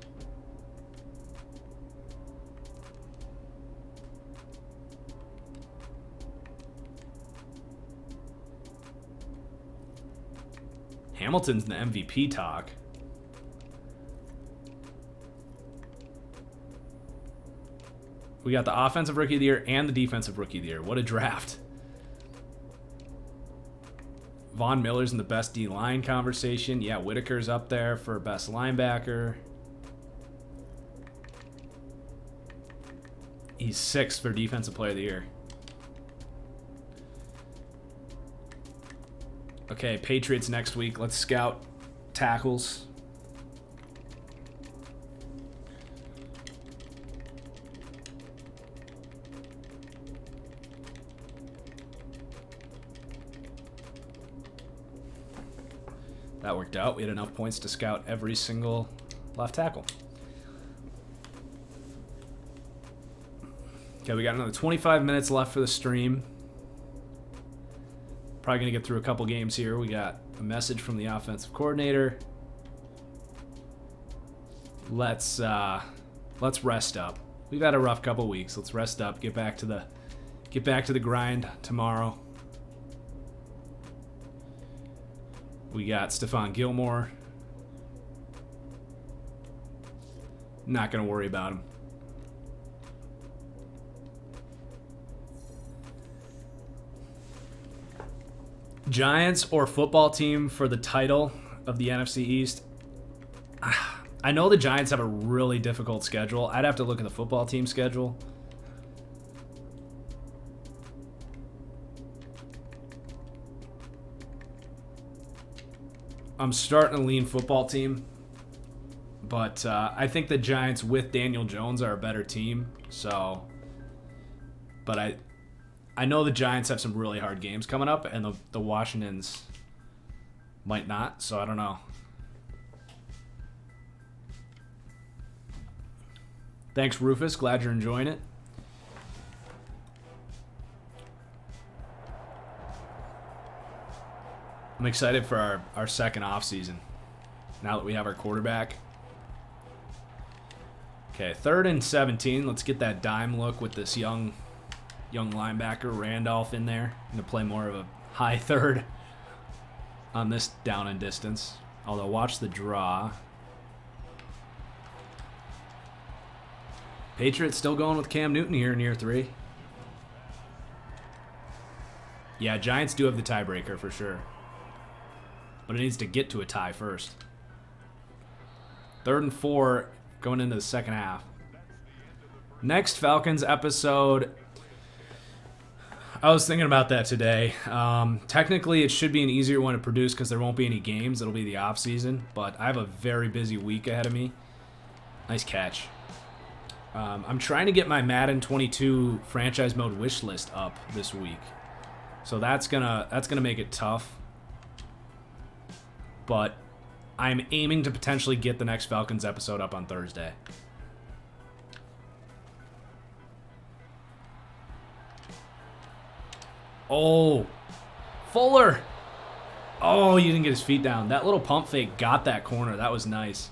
Hamilton's in the MVP talk. We got the Offensive Rookie of the Year and the Defensive Rookie of the Year. What a draft. Von Miller's in the best D-line conversation. Yeah, Whitaker's up there for best linebacker. He's 6th for Defensive Player of the Year. Okay, Patriots next week. Let's scout tackles. That worked out. We had enough points to scout every single left tackle. Okay, we got another 25 minutes left for the stream. Probably going to get through a couple games here. We got a message from the offensive coordinator. Let's rest up. We've had a rough couple weeks. Let's rest up. Get back to the grind tomorrow. We got Stephon Gilmore. Not going to worry about him. Giants or football team for the title of the NFC East? I know the Giants have a really difficult schedule. I'd have to look at the football team schedule. I'm starting to lean football team, but I think the Giants with Daniel Jones are a better team. So, but I know the Giants have some really hard games coming up, and the Washingtons might not. So I don't know. Thanks, Rufus. Glad you're enjoying it. I'm excited for our second off season. Now that we have our quarterback. Okay, 3rd and 17. Let's get that dime look with this young linebacker, Randolph, in there. I'm going to play more of a high third on this down and distance. Although, watch the draw. Patriots still going with Cam Newton here in year 3. Yeah, Giants do have the tiebreaker for sure. But it needs to get to a tie first. 3rd and 4 going into the second half. Next Falcons episode. I was thinking about that today. Technically, it should be an easier one to produce because there won't be any games. It'll be the off season. But I have a very busy week ahead of me. Nice catch. I'm trying to get my Madden 22 franchise mode wish list up this week. So that's gonna make it tough. But I'm aiming to potentially get the next Falcons episode up on Thursday. Oh, Fuller. Oh, you didn't get his feet down. That little pump fake got that corner. That was nice.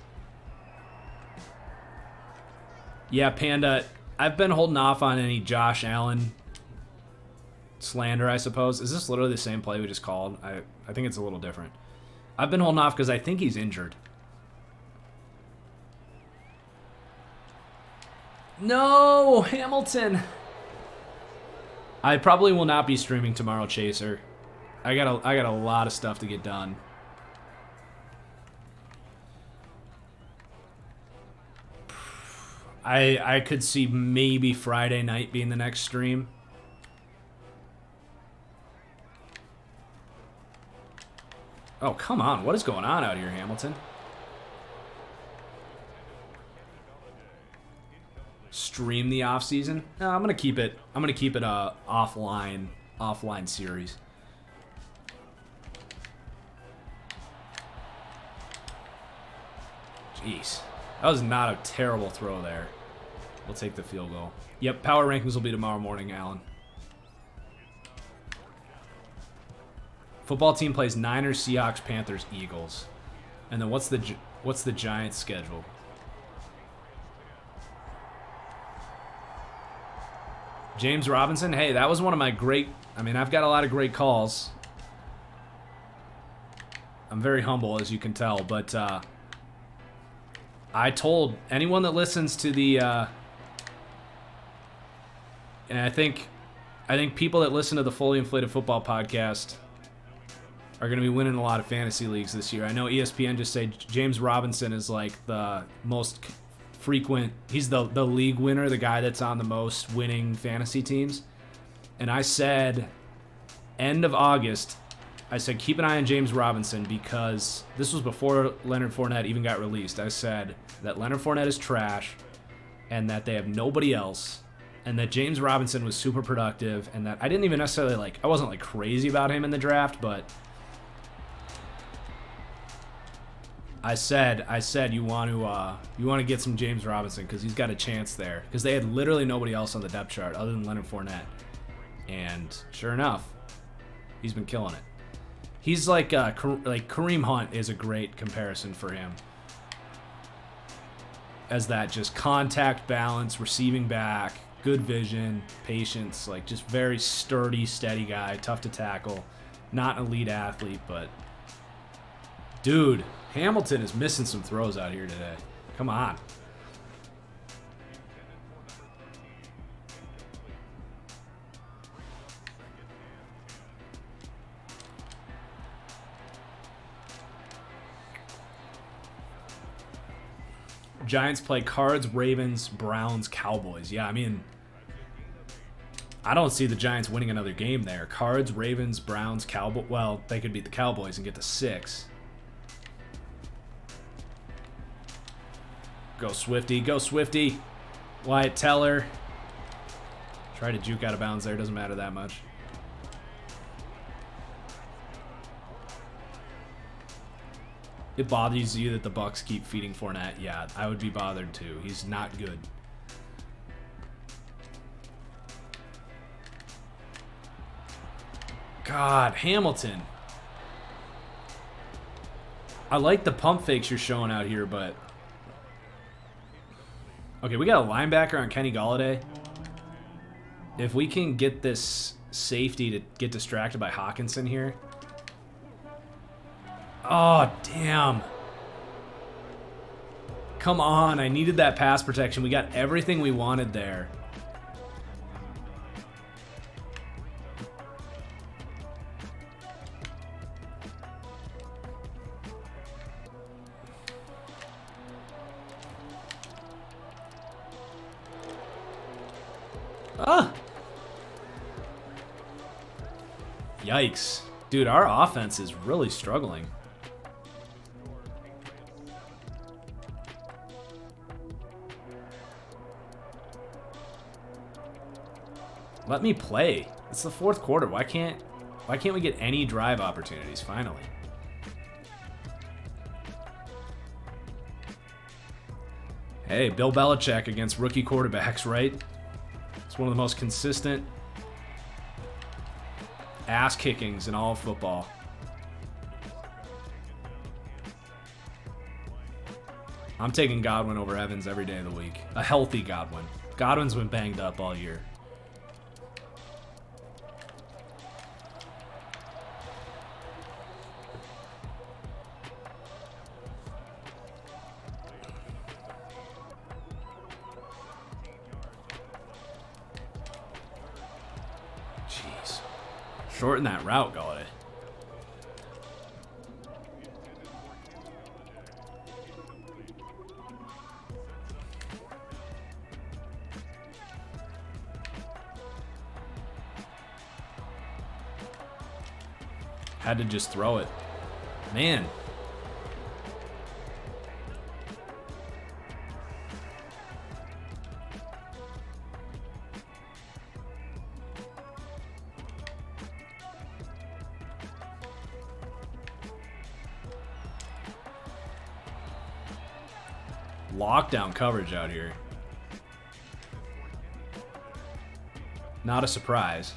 Yeah, Panda, I've been holding off on any Josh Allen slander, I suppose. Is this literally the same play we just called? I think it's a little different. I've been holding off because I think he's injured. No, Hamilton. I probably will not be streaming tomorrow, Chaser. I got a lot of stuff to get done. I could see maybe Friday night being the next stream. Oh, come on. What is going on out here, Hamilton? Stream the off season? No, I'm gonna keep it. I'm gonna keep it a offline series. Jeez, that was not a terrible throw there. We'll take the field goal. Yep, power rankings will be tomorrow morning, Alan. Football team plays Niners, Seahawks, Panthers, Eagles. And then what's the Giants' schedule? James Robinson, hey, that was one of my great... I mean, I've got a lot of great calls. I'm very humble, as you can tell, but I told anyone that listens to the... and I think people that listen to the Fully Inflated Football podcast are going to be winning a lot of fantasy leagues this year. I know ESPN just said James Robinson is like the most frequent, he's the league winner, the guy that's on the most winning fantasy teams. And I said, end of August, I said, keep an eye on James Robinson because this was before Leonard Fournette even got released. I said that Leonard Fournette is trash and that they have nobody else and that James Robinson was super productive and that I didn't even necessarily I wasn't crazy about him in the draft, but I said you want to get some James Robinson because he's got a chance there because they had literally nobody else on the depth chart other than Leonard Fournette, and sure enough, he's been killing it. He's like Kareem Hunt is a great comparison for him as that just contact balance, receiving back, good vision, patience, just very sturdy, steady guy, tough to tackle, not an elite athlete, but dude. Hamilton is missing some throws out here today. Come on. Giants play Cards, Ravens, Browns, Cowboys. Yeah, I mean, I don't see the Giants winning another game there. Cards, Ravens, Browns, Cowboys. Well, they could beat the Cowboys and get to 6. Go Swifty, go Swifty. Wyatt Teller. Try to juke out of bounds there, doesn't matter that much. It bothers you that the Bucks keep feeding Fournette? Yeah, I would be bothered too. He's not good. God, Hamilton. I like the pump fakes you're showing out here, but... Okay, we got a linebacker on Kenny Golladay. If we can get this safety to get distracted by Hawkinson here. Oh, damn. Come on, I needed that pass protection. We got everything we wanted there. Ah! Yikes. Dude, our offense is really struggling. Let me play. It's the fourth quarter. Why can't we get any drive opportunities finally? Hey, Bill Belichick against rookie quarterbacks, right? It's one of the most consistent ass kickings in all of football. I'm taking Godwin over Evans every day of the week. A healthy Godwin. Godwin's been banged up all year. Jeez. Shorten that route, Golladay. Had to just throw it. Man. Lockdown coverage out here. Not a surprise.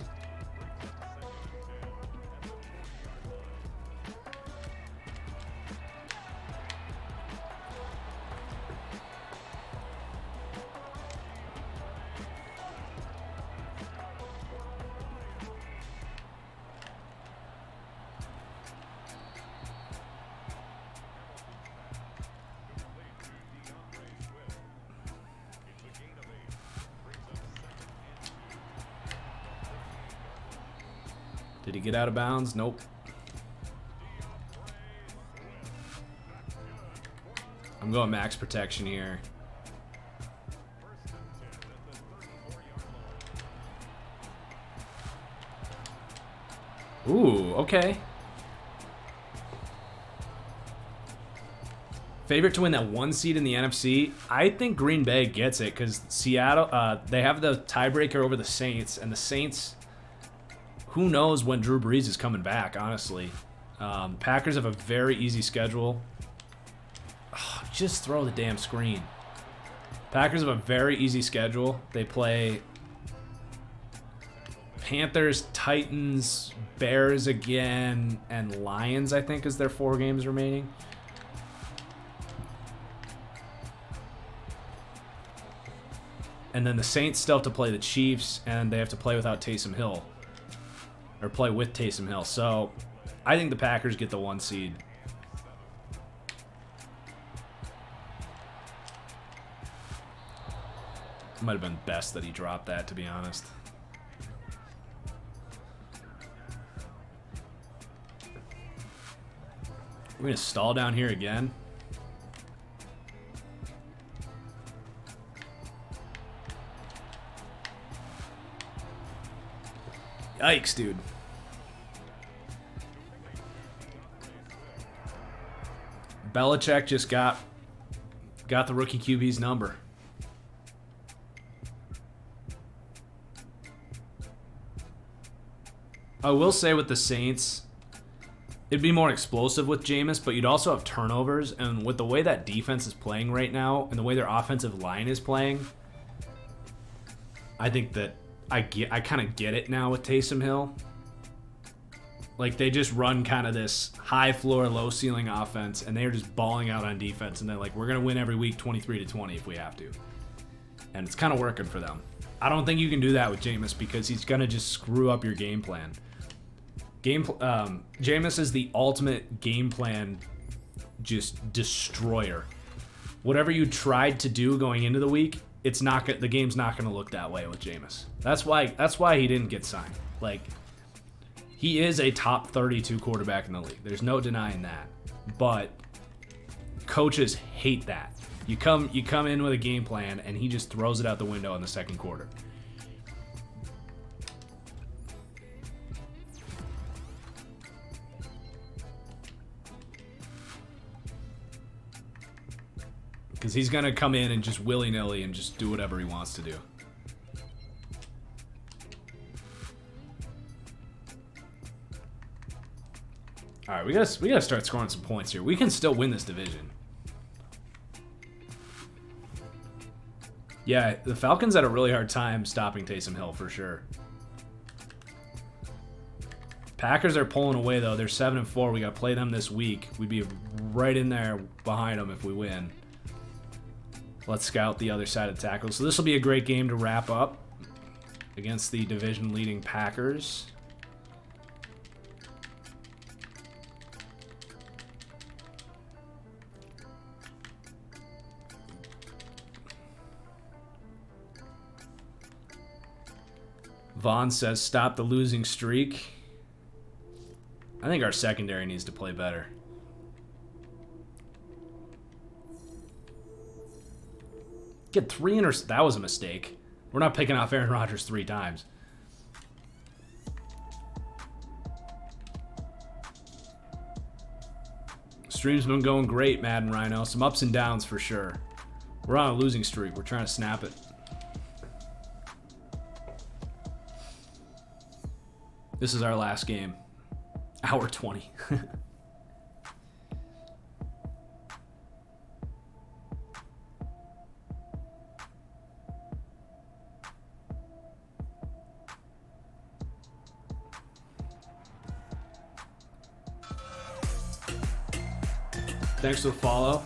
Did he get out of bounds? Nope. I'm going max protection here. Ooh, okay. Favorite to win that 1 seed in the NFC? I think Green Bay gets it because Seattle, they have the tiebreaker over the Saints, and the Saints... Who knows when Drew Brees is coming back, honestly. Packers have a very easy schedule. Oh, just throw the damn screen. Packers have a very easy schedule. They play Panthers, Titans, Bears again, and Lions, I think, is their 4 games remaining. And then the Saints still have to play the Chiefs, and they have to play without Taysom Hill. Or play with Taysom Hill. So, I think the Packers get the 1 seed. It might have been best that he dropped that, to be honest. We're going to stall down here again. Yikes, dude. Belichick just got the rookie QB's number. I will say with the Saints, it'd be more explosive with Jameis, but you'd also have turnovers. And with the way that defense is playing right now and the way their offensive line is playing, I think that I kind of get it now with Taysom Hill. Like, they just run kind of this high floor, low ceiling offense, and they're just balling out on defense. And they're like, we're going to win every week 23-20 if we have to. And it's kind of working for them. I don't think you can do that with Jameis because he's going to just screw up your game plan. Jameis is the ultimate game plan just destroyer. Whatever you tried to do going into the week, it's not the game's not going to look that way with Jameis. That's why he didn't get signed. Like, he is a top 32 quarterback in the league. There's no denying that. But coaches hate that. You come in with a game plan and he just throws it out the window in the second quarter. Because he's going to come in and just willy-nilly and just do whatever he wants to do. All right, we gotta start scoring some points here. We can still win this division. Yeah, the Falcons had a really hard time stopping Taysom Hill for sure. Packers are pulling away though. They're 7-4. We gotta play them this week. We'd be right in there behind them if we win. Let's scout the other side of the tackle. So this will be a great game to wrap up against the division-leading Packers. Vaughn says, stop the losing streak. I think our secondary needs to play better. Get 3 interceptions. That was a mistake. We're not picking off Aaron Rodgers 3 times. Stream's been going great, Madden Rhino. Some ups and downs for sure. We're on a losing streak. We're trying to snap it. This is our last game. Hour 20. Thanks for the follow,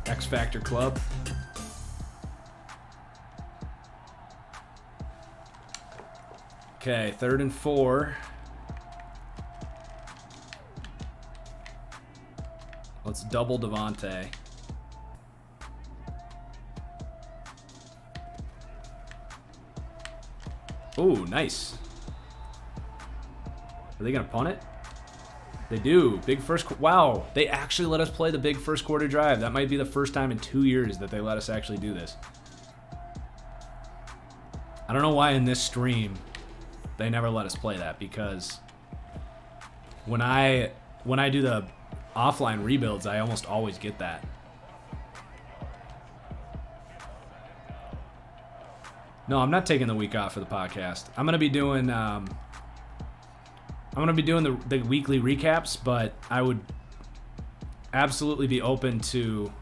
X Factor Club. Okay, 3rd and 4. Let's double Devontae. Ooh, nice. Are they going to punt it? They do. Big first... Wow. They actually let us play the big first quarter drive. That might be the first time in 2 years that they let us actually do this. I don't know why in this stream they never let us play that, because when I do the offline rebuilds, I almost always get that. No, I'm not taking the week off for the podcast. I'm gonna be doing the weekly recaps, but I would absolutely be open to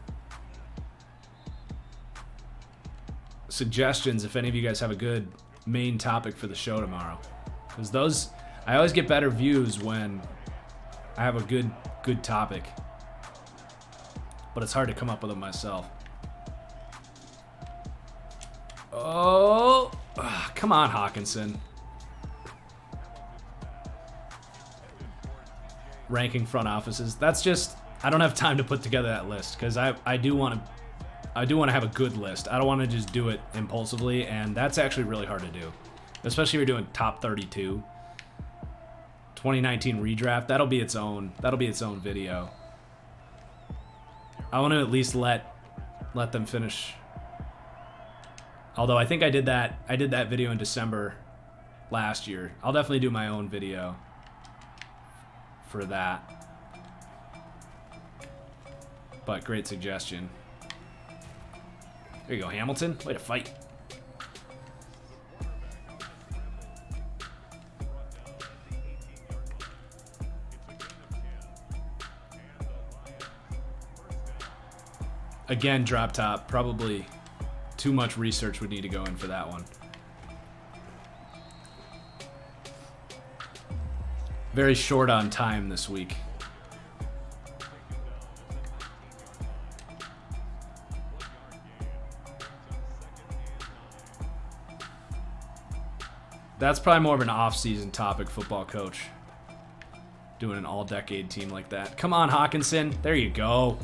suggestions if any of you guys have a good main topic for the show tomorrow, because I always get better views when I have a good topic, but it's hard to come up with them myself. Oh, come on, Hawkinson. Ranking front offices. That's just, I don't have time to put together that list, because I do want to have a good list. I don't want to just do it impulsively, and that's actually really hard to do, especially if you're doing top 32. 2019 redraft, that'll be its own video. I want to at least let them finish. Although I think I did that video in December last year. I'll definitely do my own video for that. But great suggestion. There you go, Hamilton. Way to fight. Again, drop top. Probably too much research would need to go in for that one. Very short on time this week. That's probably more of an off-season topic, football coach. Doing an all-decade team like that. Come on, Hawkinson. There you go.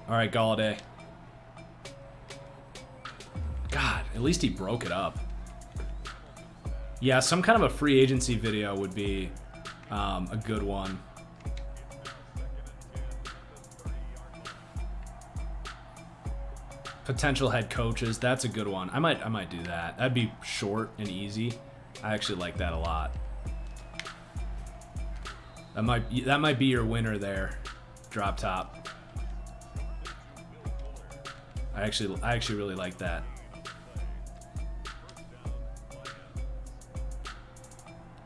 All right, Galladay. God, at least he broke it up. Yeah, some kind of a free agency video would be a good one. Potential head coaches, that's a good one. I might do that. That'd be short and easy. I actually like that a lot. That might be your winner there. Drop top. I actually really like that.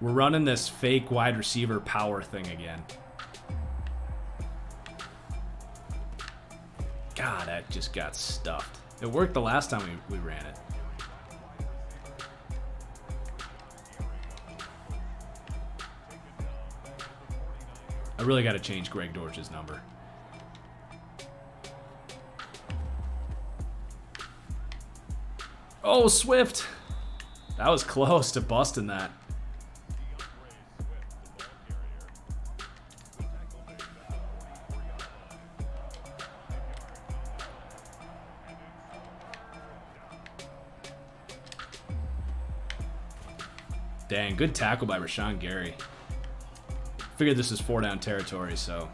We're running this fake wide receiver power thing again. God, that just got stuffed. It worked the last time we ran it. I really got to change Greg Dortch's number. Oh, Swift! That was close to busting that. Dang, good tackle by Rashawn Gary. Figured this is 4-down territory, so...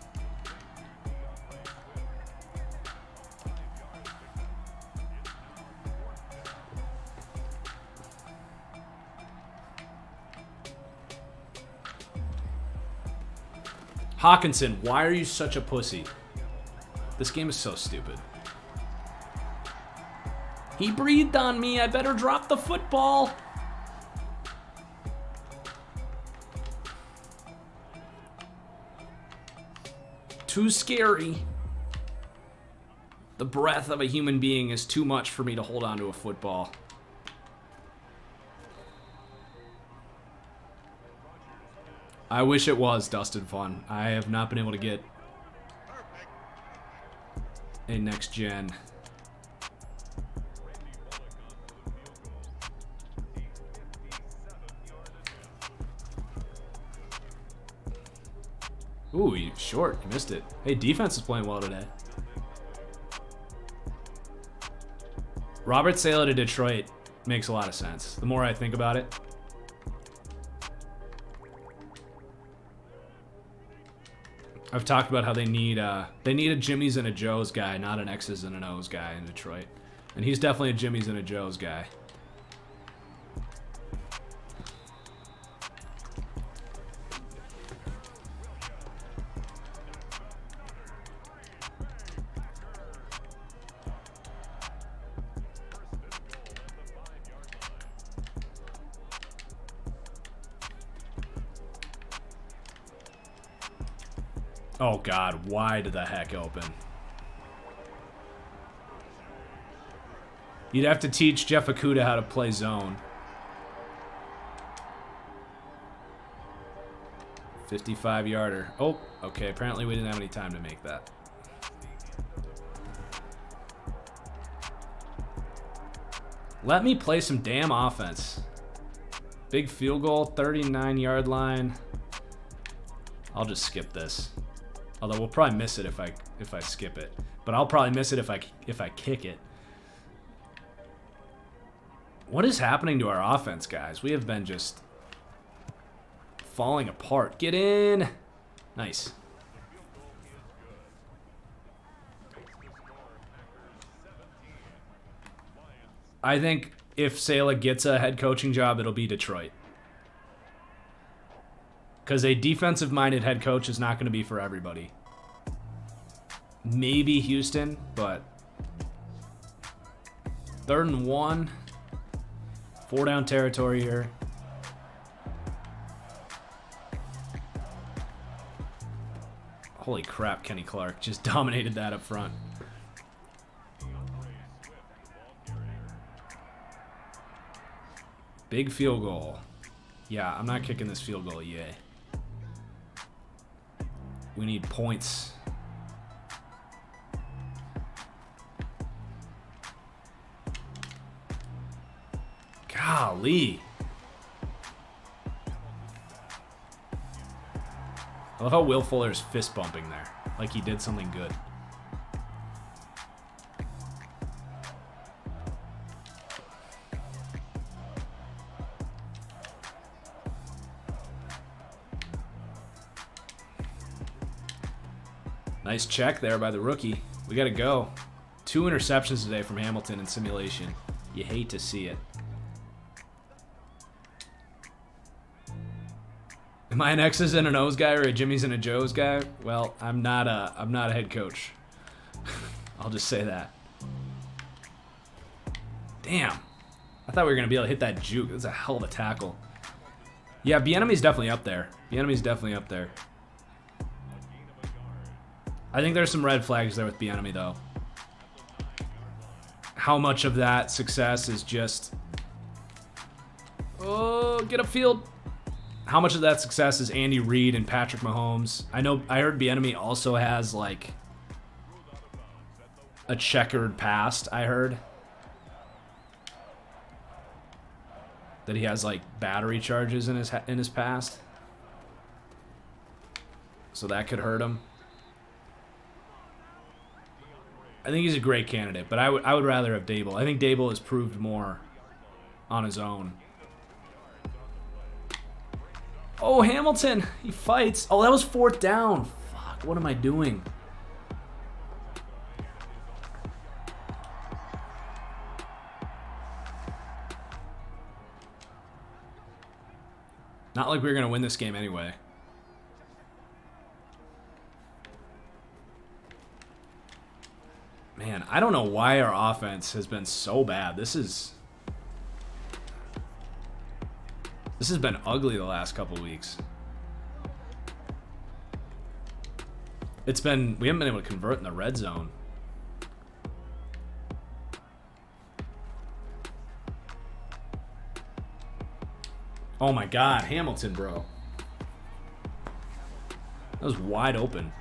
Hawkinson, why are you such a pussy? This game is so stupid. He breathed on me. I better drop the football. Too scary. The breath of a human being is too much for me to hold on to a football. I wish it was Dustin Fun. I have not been able to get a next gen. Ooh, he's short. He missed it. Hey, defense is playing well today. Robert Saleh to Detroit makes a lot of sense. The more I think about it. I've talked about how they need a Jimmy's and a Joe's guy, not an X's and an O's guy in Detroit. And he's definitely a Jimmy's and a Joe's guy. Oh God, wide the heck open. You'd have to teach Jeff Okuda how to play zone. 55-yarder. Oh, okay, apparently we didn't have any time to make that. Let me play some damn offense. Big field goal, 39-yard line. I'll just skip this. Although we'll probably miss it if I skip it. But I'll probably miss it if I kick it. What is happening to our offense, guys? We have been just falling apart. Get in. Nice. I think if Saleh gets a head coaching job, it'll be Detroit. Because a defensive-minded head coach is not going to be for everybody. Maybe Houston, but 3rd and 1. 4-down territory here. Holy crap, Kenny Clark just dominated that up front. Big field goal. Yeah, I'm not kicking this field goal, yay. We need points. Golly. I love how Will Fuller's fist bumping there. Like he did something good. Nice check there by the rookie. We got to go. 2 interceptions today from Hamilton in simulation. You hate to see it. Am I an X's and an O's guy or a Jimmy's and a Joe's guy? Well, I'm not a head coach. I'll just say that. Damn. I thought we were going to be able to hit that juke. That's a hell of a tackle. Yeah, Bieniemy's definitely up there. Bieniemy's definitely up there. I think there's some red flags there with Bieniemy, though. How much of that success is just... Oh, get upfield. How much of that success is Andy Reid and Patrick Mahomes? I heard Bieniemy also has, like, a checkered past, I heard. That he has, like, battery charges in his past. So that could hurt him. I think he's a great candidate, but I would rather have Dable. I think Dable has proved more on his own. Oh, Hamilton! He fights. Oh, that was 4th down. Fuck, what am I doing? Not like we were going to win this game anyway. Man, I don't know why our offense has been so bad. This has been ugly the last couple weeks. We haven't been able to convert in the red zone. Oh my God, Hamilton, bro. That was wide open.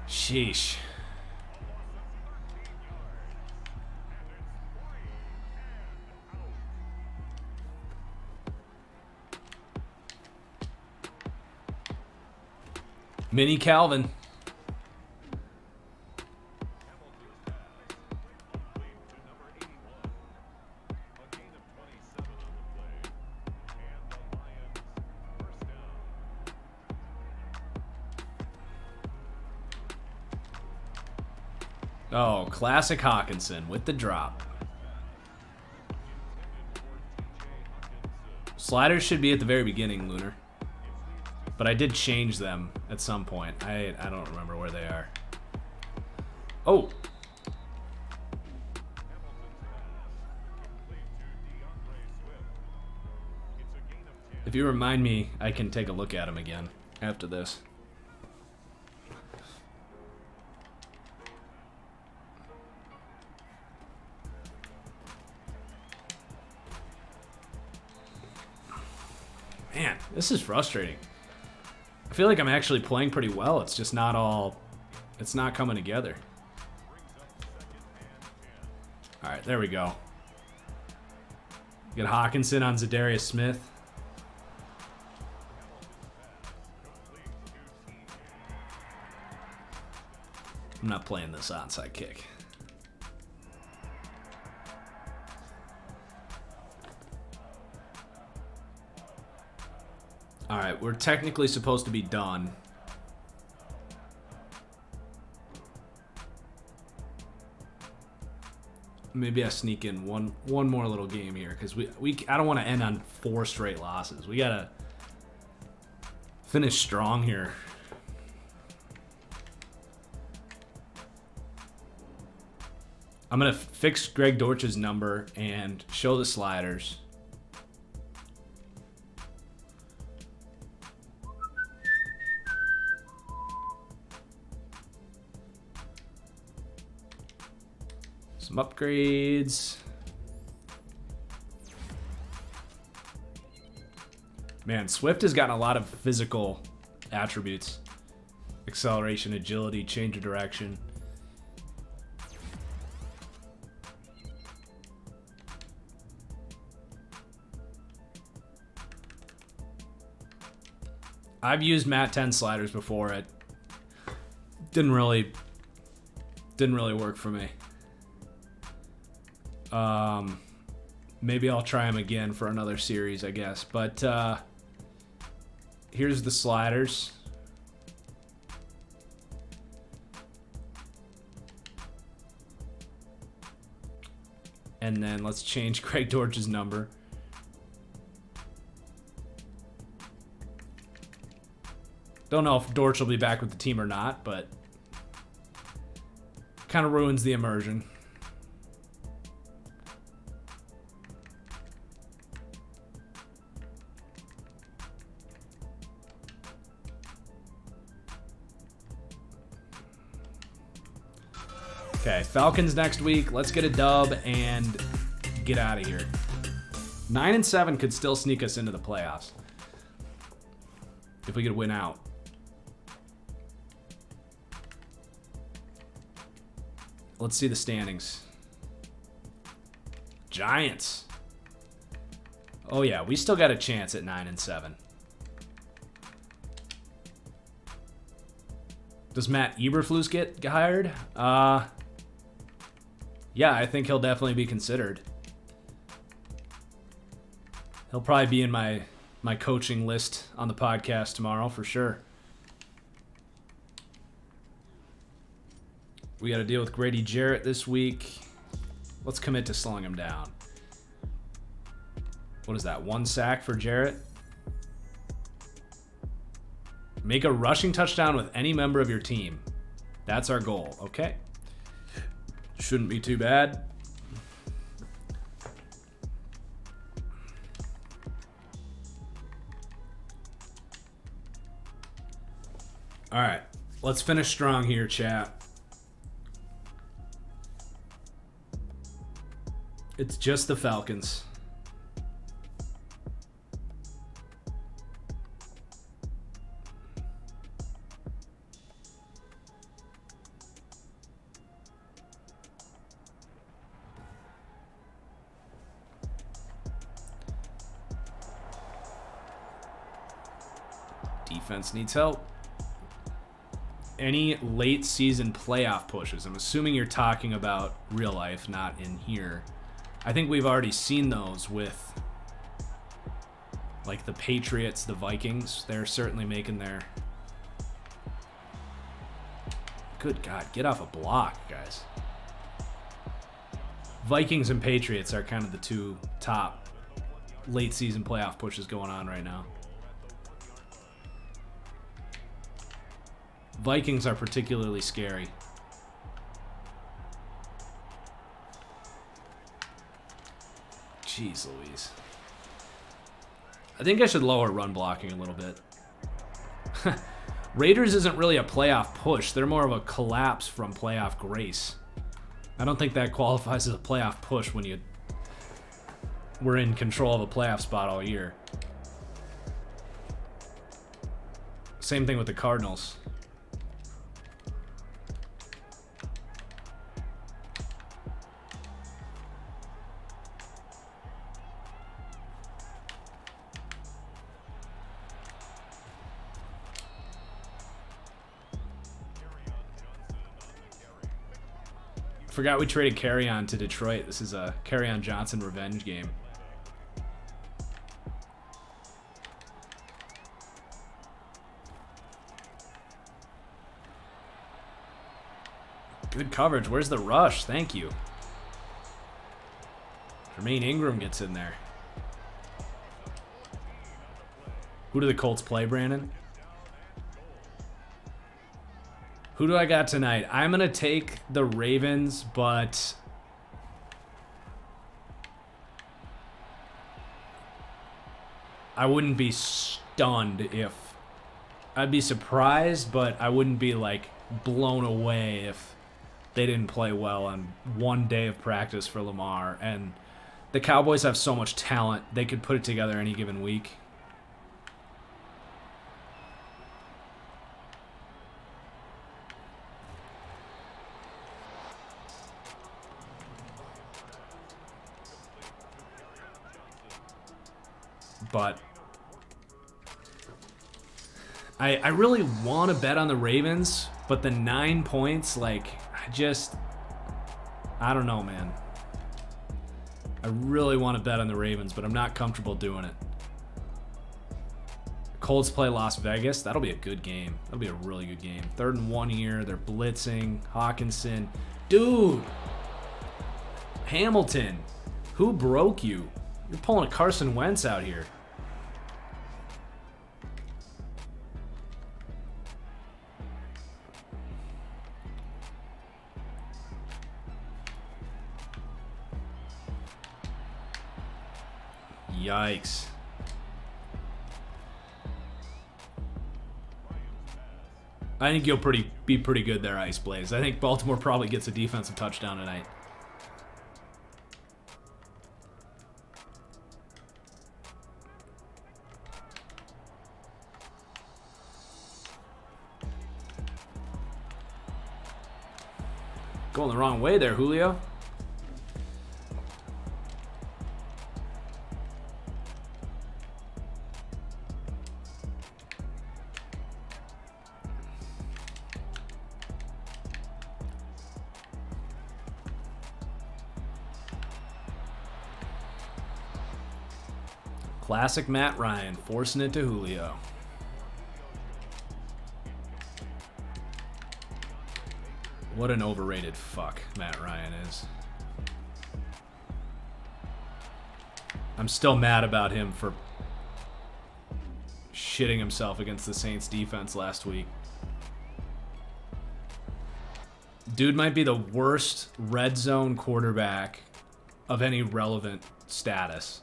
Sheesh. Mini Calvin. Oh, classic Hawkinson with the drop. Sliders should be at the very beginning, Lunar. But I did change them at some point. I don't remember where they are. Oh! If you remind me, I can take a look at them again after this. Man, this is frustrating. I feel like I'm actually playing pretty well. It's just not it's not coming together. All right, there we go. Get Hawkinson on Zadarius Smith. I'm not playing this onside kick. All right, we're technically supposed to be done. Maybe I sneak in one more little game here because I don't want to end on 4 straight losses. We gotta finish strong here. I'm gonna fix Greg Dortch's number and show the sliders. Some upgrades. Man, Swift has gotten a lot of physical attributes. Acceleration, agility, change of direction. I've used Mat 10 sliders before. It didn't really work for me. Maybe I'll try them again for another series, I guess. But here's the sliders. And then let's change Greg Dortch's number. Don't know if Dortch will be back with the team or not, but kind of ruins the immersion. Okay, Falcons next week. Let's get a dub and get out of here. 9-7 could still sneak us into the playoffs if we could win out. Let's see the standings. Giants. Oh yeah, we still got a chance at 9-7. Does Matt Eberflus get hired? Yeah, I think he'll definitely be considered. He'll probably be in my coaching list on the podcast tomorrow for sure. We got to deal with Grady Jarrett this week. Let's commit to slowing him down. What is that? 1 sack for Jarrett? Make a rushing touchdown with any member of your team. That's our goal. Okay. Shouldn't be too bad. All right. Let's finish strong here, chat. It's just the Falcons. Defense needs help. Any late season playoff pushes? I'm assuming you're talking about real life, not in here. I think we've already seen those with like the Patriots, the Vikings. They're certainly making their... Good God, get off a block, guys. Vikings and Patriots are kind of the 2 top late season playoff pushes going on right now. Vikings are particularly scary. Jeez Louise. I think I should lower run blocking a little bit. Raiders isn't really a playoff push. They're more of a collapse from playoff grace. I don't think that qualifies as a playoff push when you were in control of a playoff spot all year. Same thing with the Cardinals. Forgot we traded Carry-On to Detroit. This is a Carry-On Johnson revenge game. Good coverage. Where's the rush? Thank you. Jermaine Ingram gets in there. Who do the Colts play, Brandon? Who do I got tonight? I'm going to take the Ravens, but I wouldn't be stunned if... I'd be surprised, but I wouldn't be, like, blown away if they didn't play well on one day of practice for Lamar. And the Cowboys have so much talent, they could put it together any given week. But I really want to bet on the Ravens, but the 9 points, like, I don't know, man. I really want to bet on the Ravens, but I'm not comfortable doing it. Colts play Las Vegas. That'll be a good game. That'll be a really good game. 3rd and 1 here. They're blitzing. Hawkinson. Dude! Hamilton. Who broke you? You're pulling a Carson Wentz out here. Yikes. I think you'll be pretty good there, Ice Blaze. I think Baltimore probably gets a defensive touchdown tonight. Going the wrong way there, Julio. Classic Matt Ryan, forcing it to Julio. What an overrated fuck Matt Ryan is. I'm still mad about him for shitting himself against the Saints defense last week. Dude might be the worst red zone quarterback of any relevant status.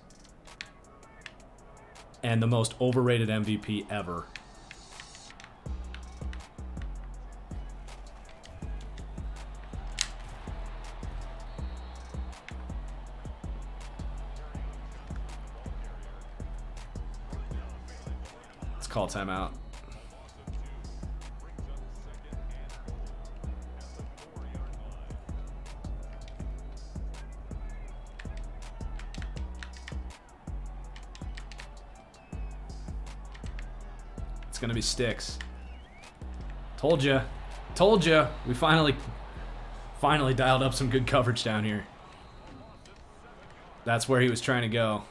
And the most overrated MVP ever. Let's call timeout. It's gonna be sticks. Told ya. Told ya. We finally dialed up some good coverage down here. That's where he was trying to go.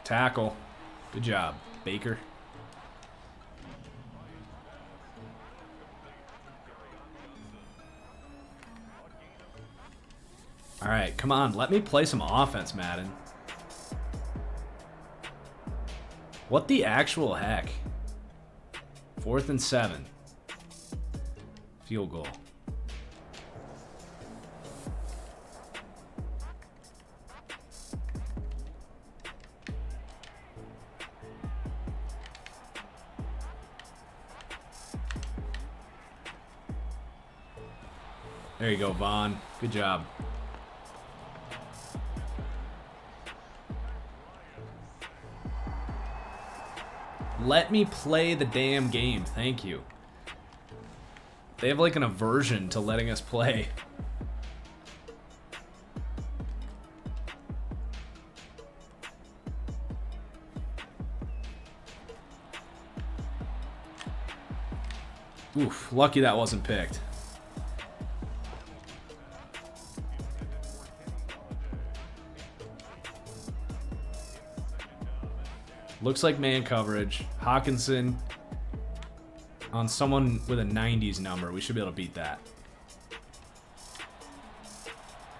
Tackle. Good job, Baker. All right, come on. Let me play some offense, Madden. What the actual heck? 4th and 7. Field goal. There you go, Vaughn. Good job. Let me play the damn game. Thank you. They have like an aversion to letting us play. Oof, lucky that wasn't picked. Looks like man coverage. Hawkinson on someone with a 90s number. We should be able to beat that.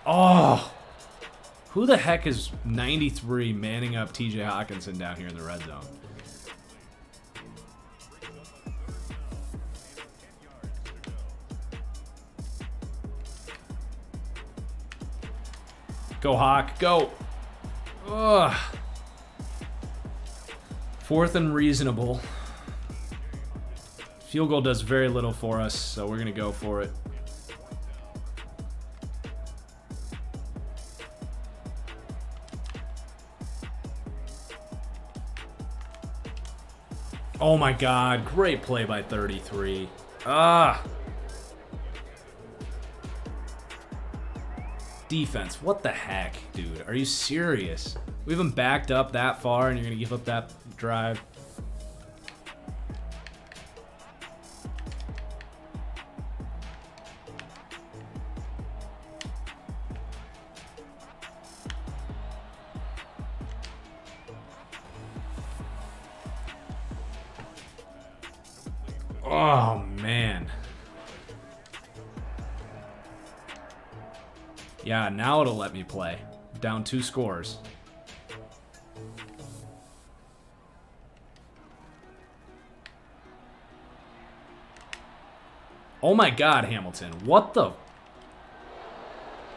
Oh! Who the heck is 93 manning up TJ Hawkinson down here in the red zone? Go, Hawk. Go. Ugh. 4th and reasonable. Field goal does very little for us, so we're going to go for it. Oh my God. Great play by 33. Ah. Defense. What the heck, dude? Are you serious? We haven't backed up that far and you're going to give up that drive? Oh, man. Yeah, now it'll let me play. Down 2 scores. Oh my God, Hamilton. What the?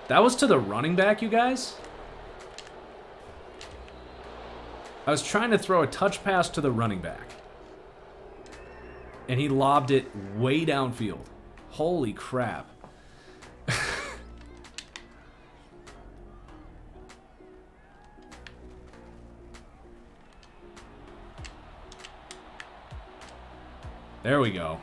That was to the running back, you guys? I was trying to throw a touch pass to the running back. And he lobbed it way downfield. Holy crap. There we go.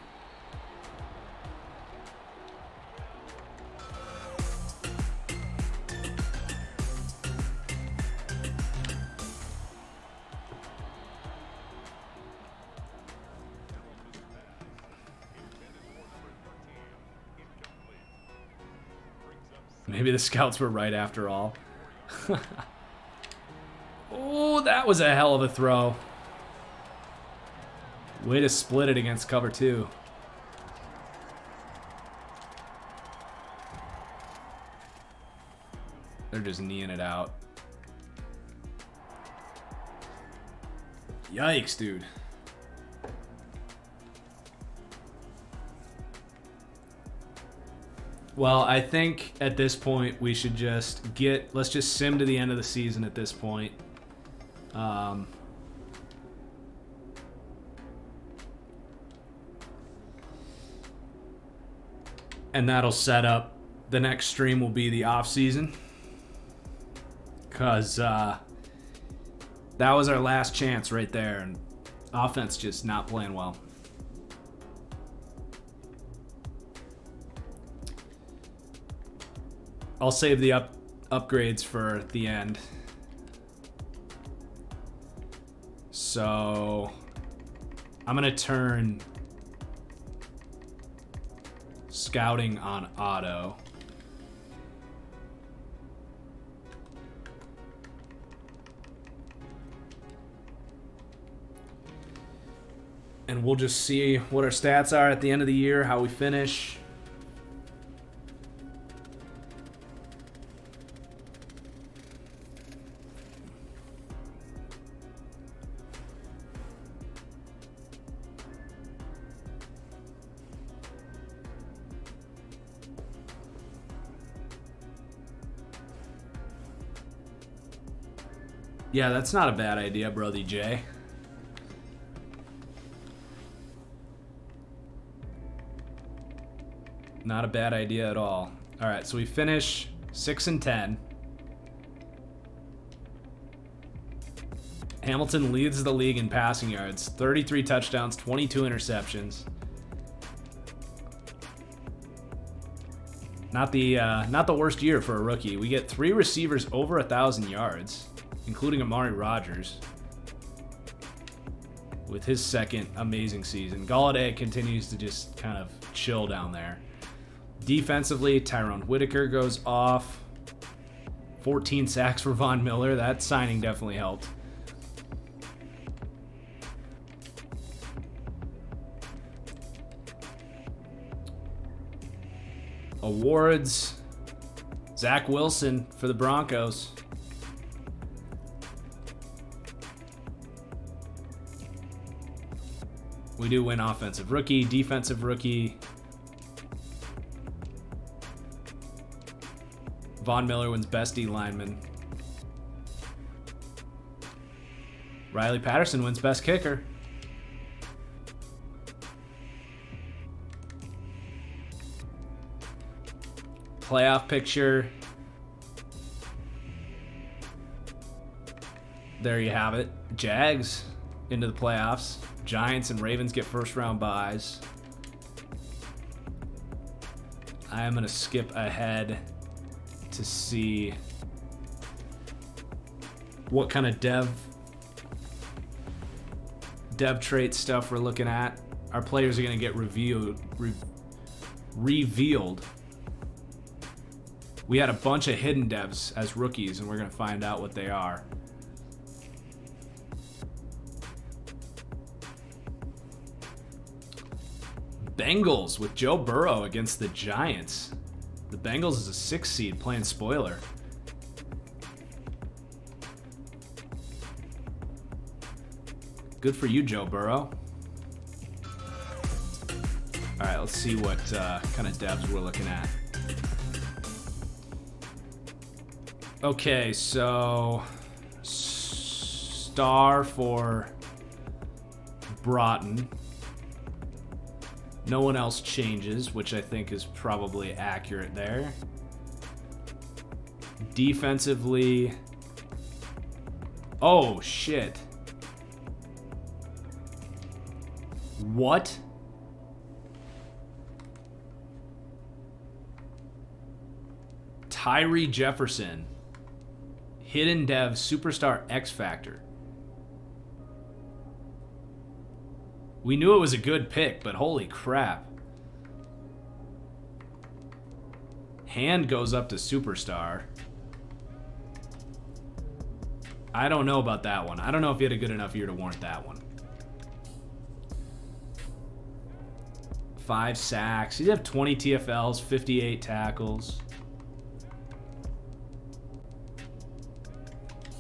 Maybe the scouts were right after all. Oh, that was a hell of a throw. Way to split it against cover 2. They're just kneeing it out. Yikes, dude. Well, I think at this point we should just let's just sim to the end of the season at this point. And that'll set up, the next stream will be the off season. Because that was our last chance right there, and offense just not playing well. I'll save the upgrades for the end. So I'm going to turn scouting on auto. And we'll just see what our stats are at the end of the year, how we finish. Yeah, that's not a bad idea, Brother Jay. Not a bad idea at all. All right, so we finish 6-10. Hamilton leads the league in passing yards, 33 touchdowns, 22 interceptions. Not the worst year for a rookie. We get 3 receivers over 1,000 yards, including Amari Rodgers with his second amazing season. Galladay continues to just kind of chill down there. Defensively, Tyrone Whitaker goes off. 14 sacks for Von Miller. That signing definitely helped. Awards. Zach Wilson for the Broncos. We do win offensive rookie, defensive rookie. Von Miller wins best D lineman. Riley Patterson wins best kicker. Playoff picture. There you have it. Jags into the playoffs. Giants and Ravens get first round byes. I am going to skip ahead to see what kind of dev trait stuff we're looking at. Our players are going to get revealed. We had a bunch of hidden devs as rookies, and we're going to find out what they are. Bengals with Joe Burrow against the Giants. The Bengals is a 6 seed playing spoiler. Good for you, Joe Burrow. All right, let's see what kind of devs we're looking at. Okay, so star for Broughton. No one else changes, which I think is probably accurate there. Defensively. Oh, shit. What? Tyree Jefferson. Hidden Dev Superstar X Factor. We knew it was a good pick, but holy crap. Hand goes up to Superstar. I don't know about that one. I don't know if he had a good enough year to warrant that one. 5 sacks. He'd have 20 TFLs, 58 tackles.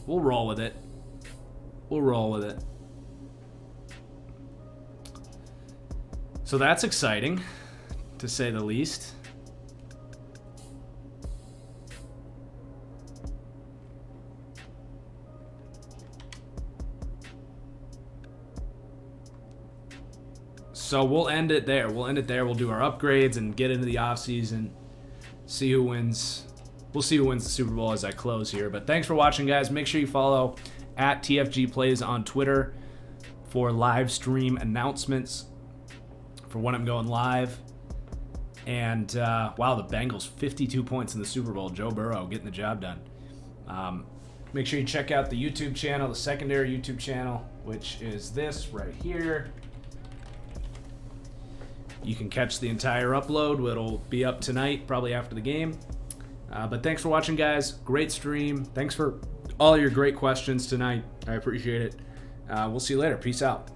We'll roll with it. We'll roll with it. So that's exciting, to say the least. So we'll end it there. We'll do our upgrades and get into the offseason. See who wins. We'll see who wins the Super Bowl as I close here. But thanks for watching, guys. Make sure you follow at TFG Plays on Twitter for live stream announcements for when I'm going live. And, wow, the Bengals, 52 points in the Super Bowl. Joe Burrow getting the job done. Make sure you check out the YouTube channel, the secondary YouTube channel, which is this right here. You can catch the entire upload. It'll be up tonight, probably after the game. But thanks for watching, guys. Great stream. Thanks for all your great questions tonight. I appreciate it. We'll see you later. Peace out.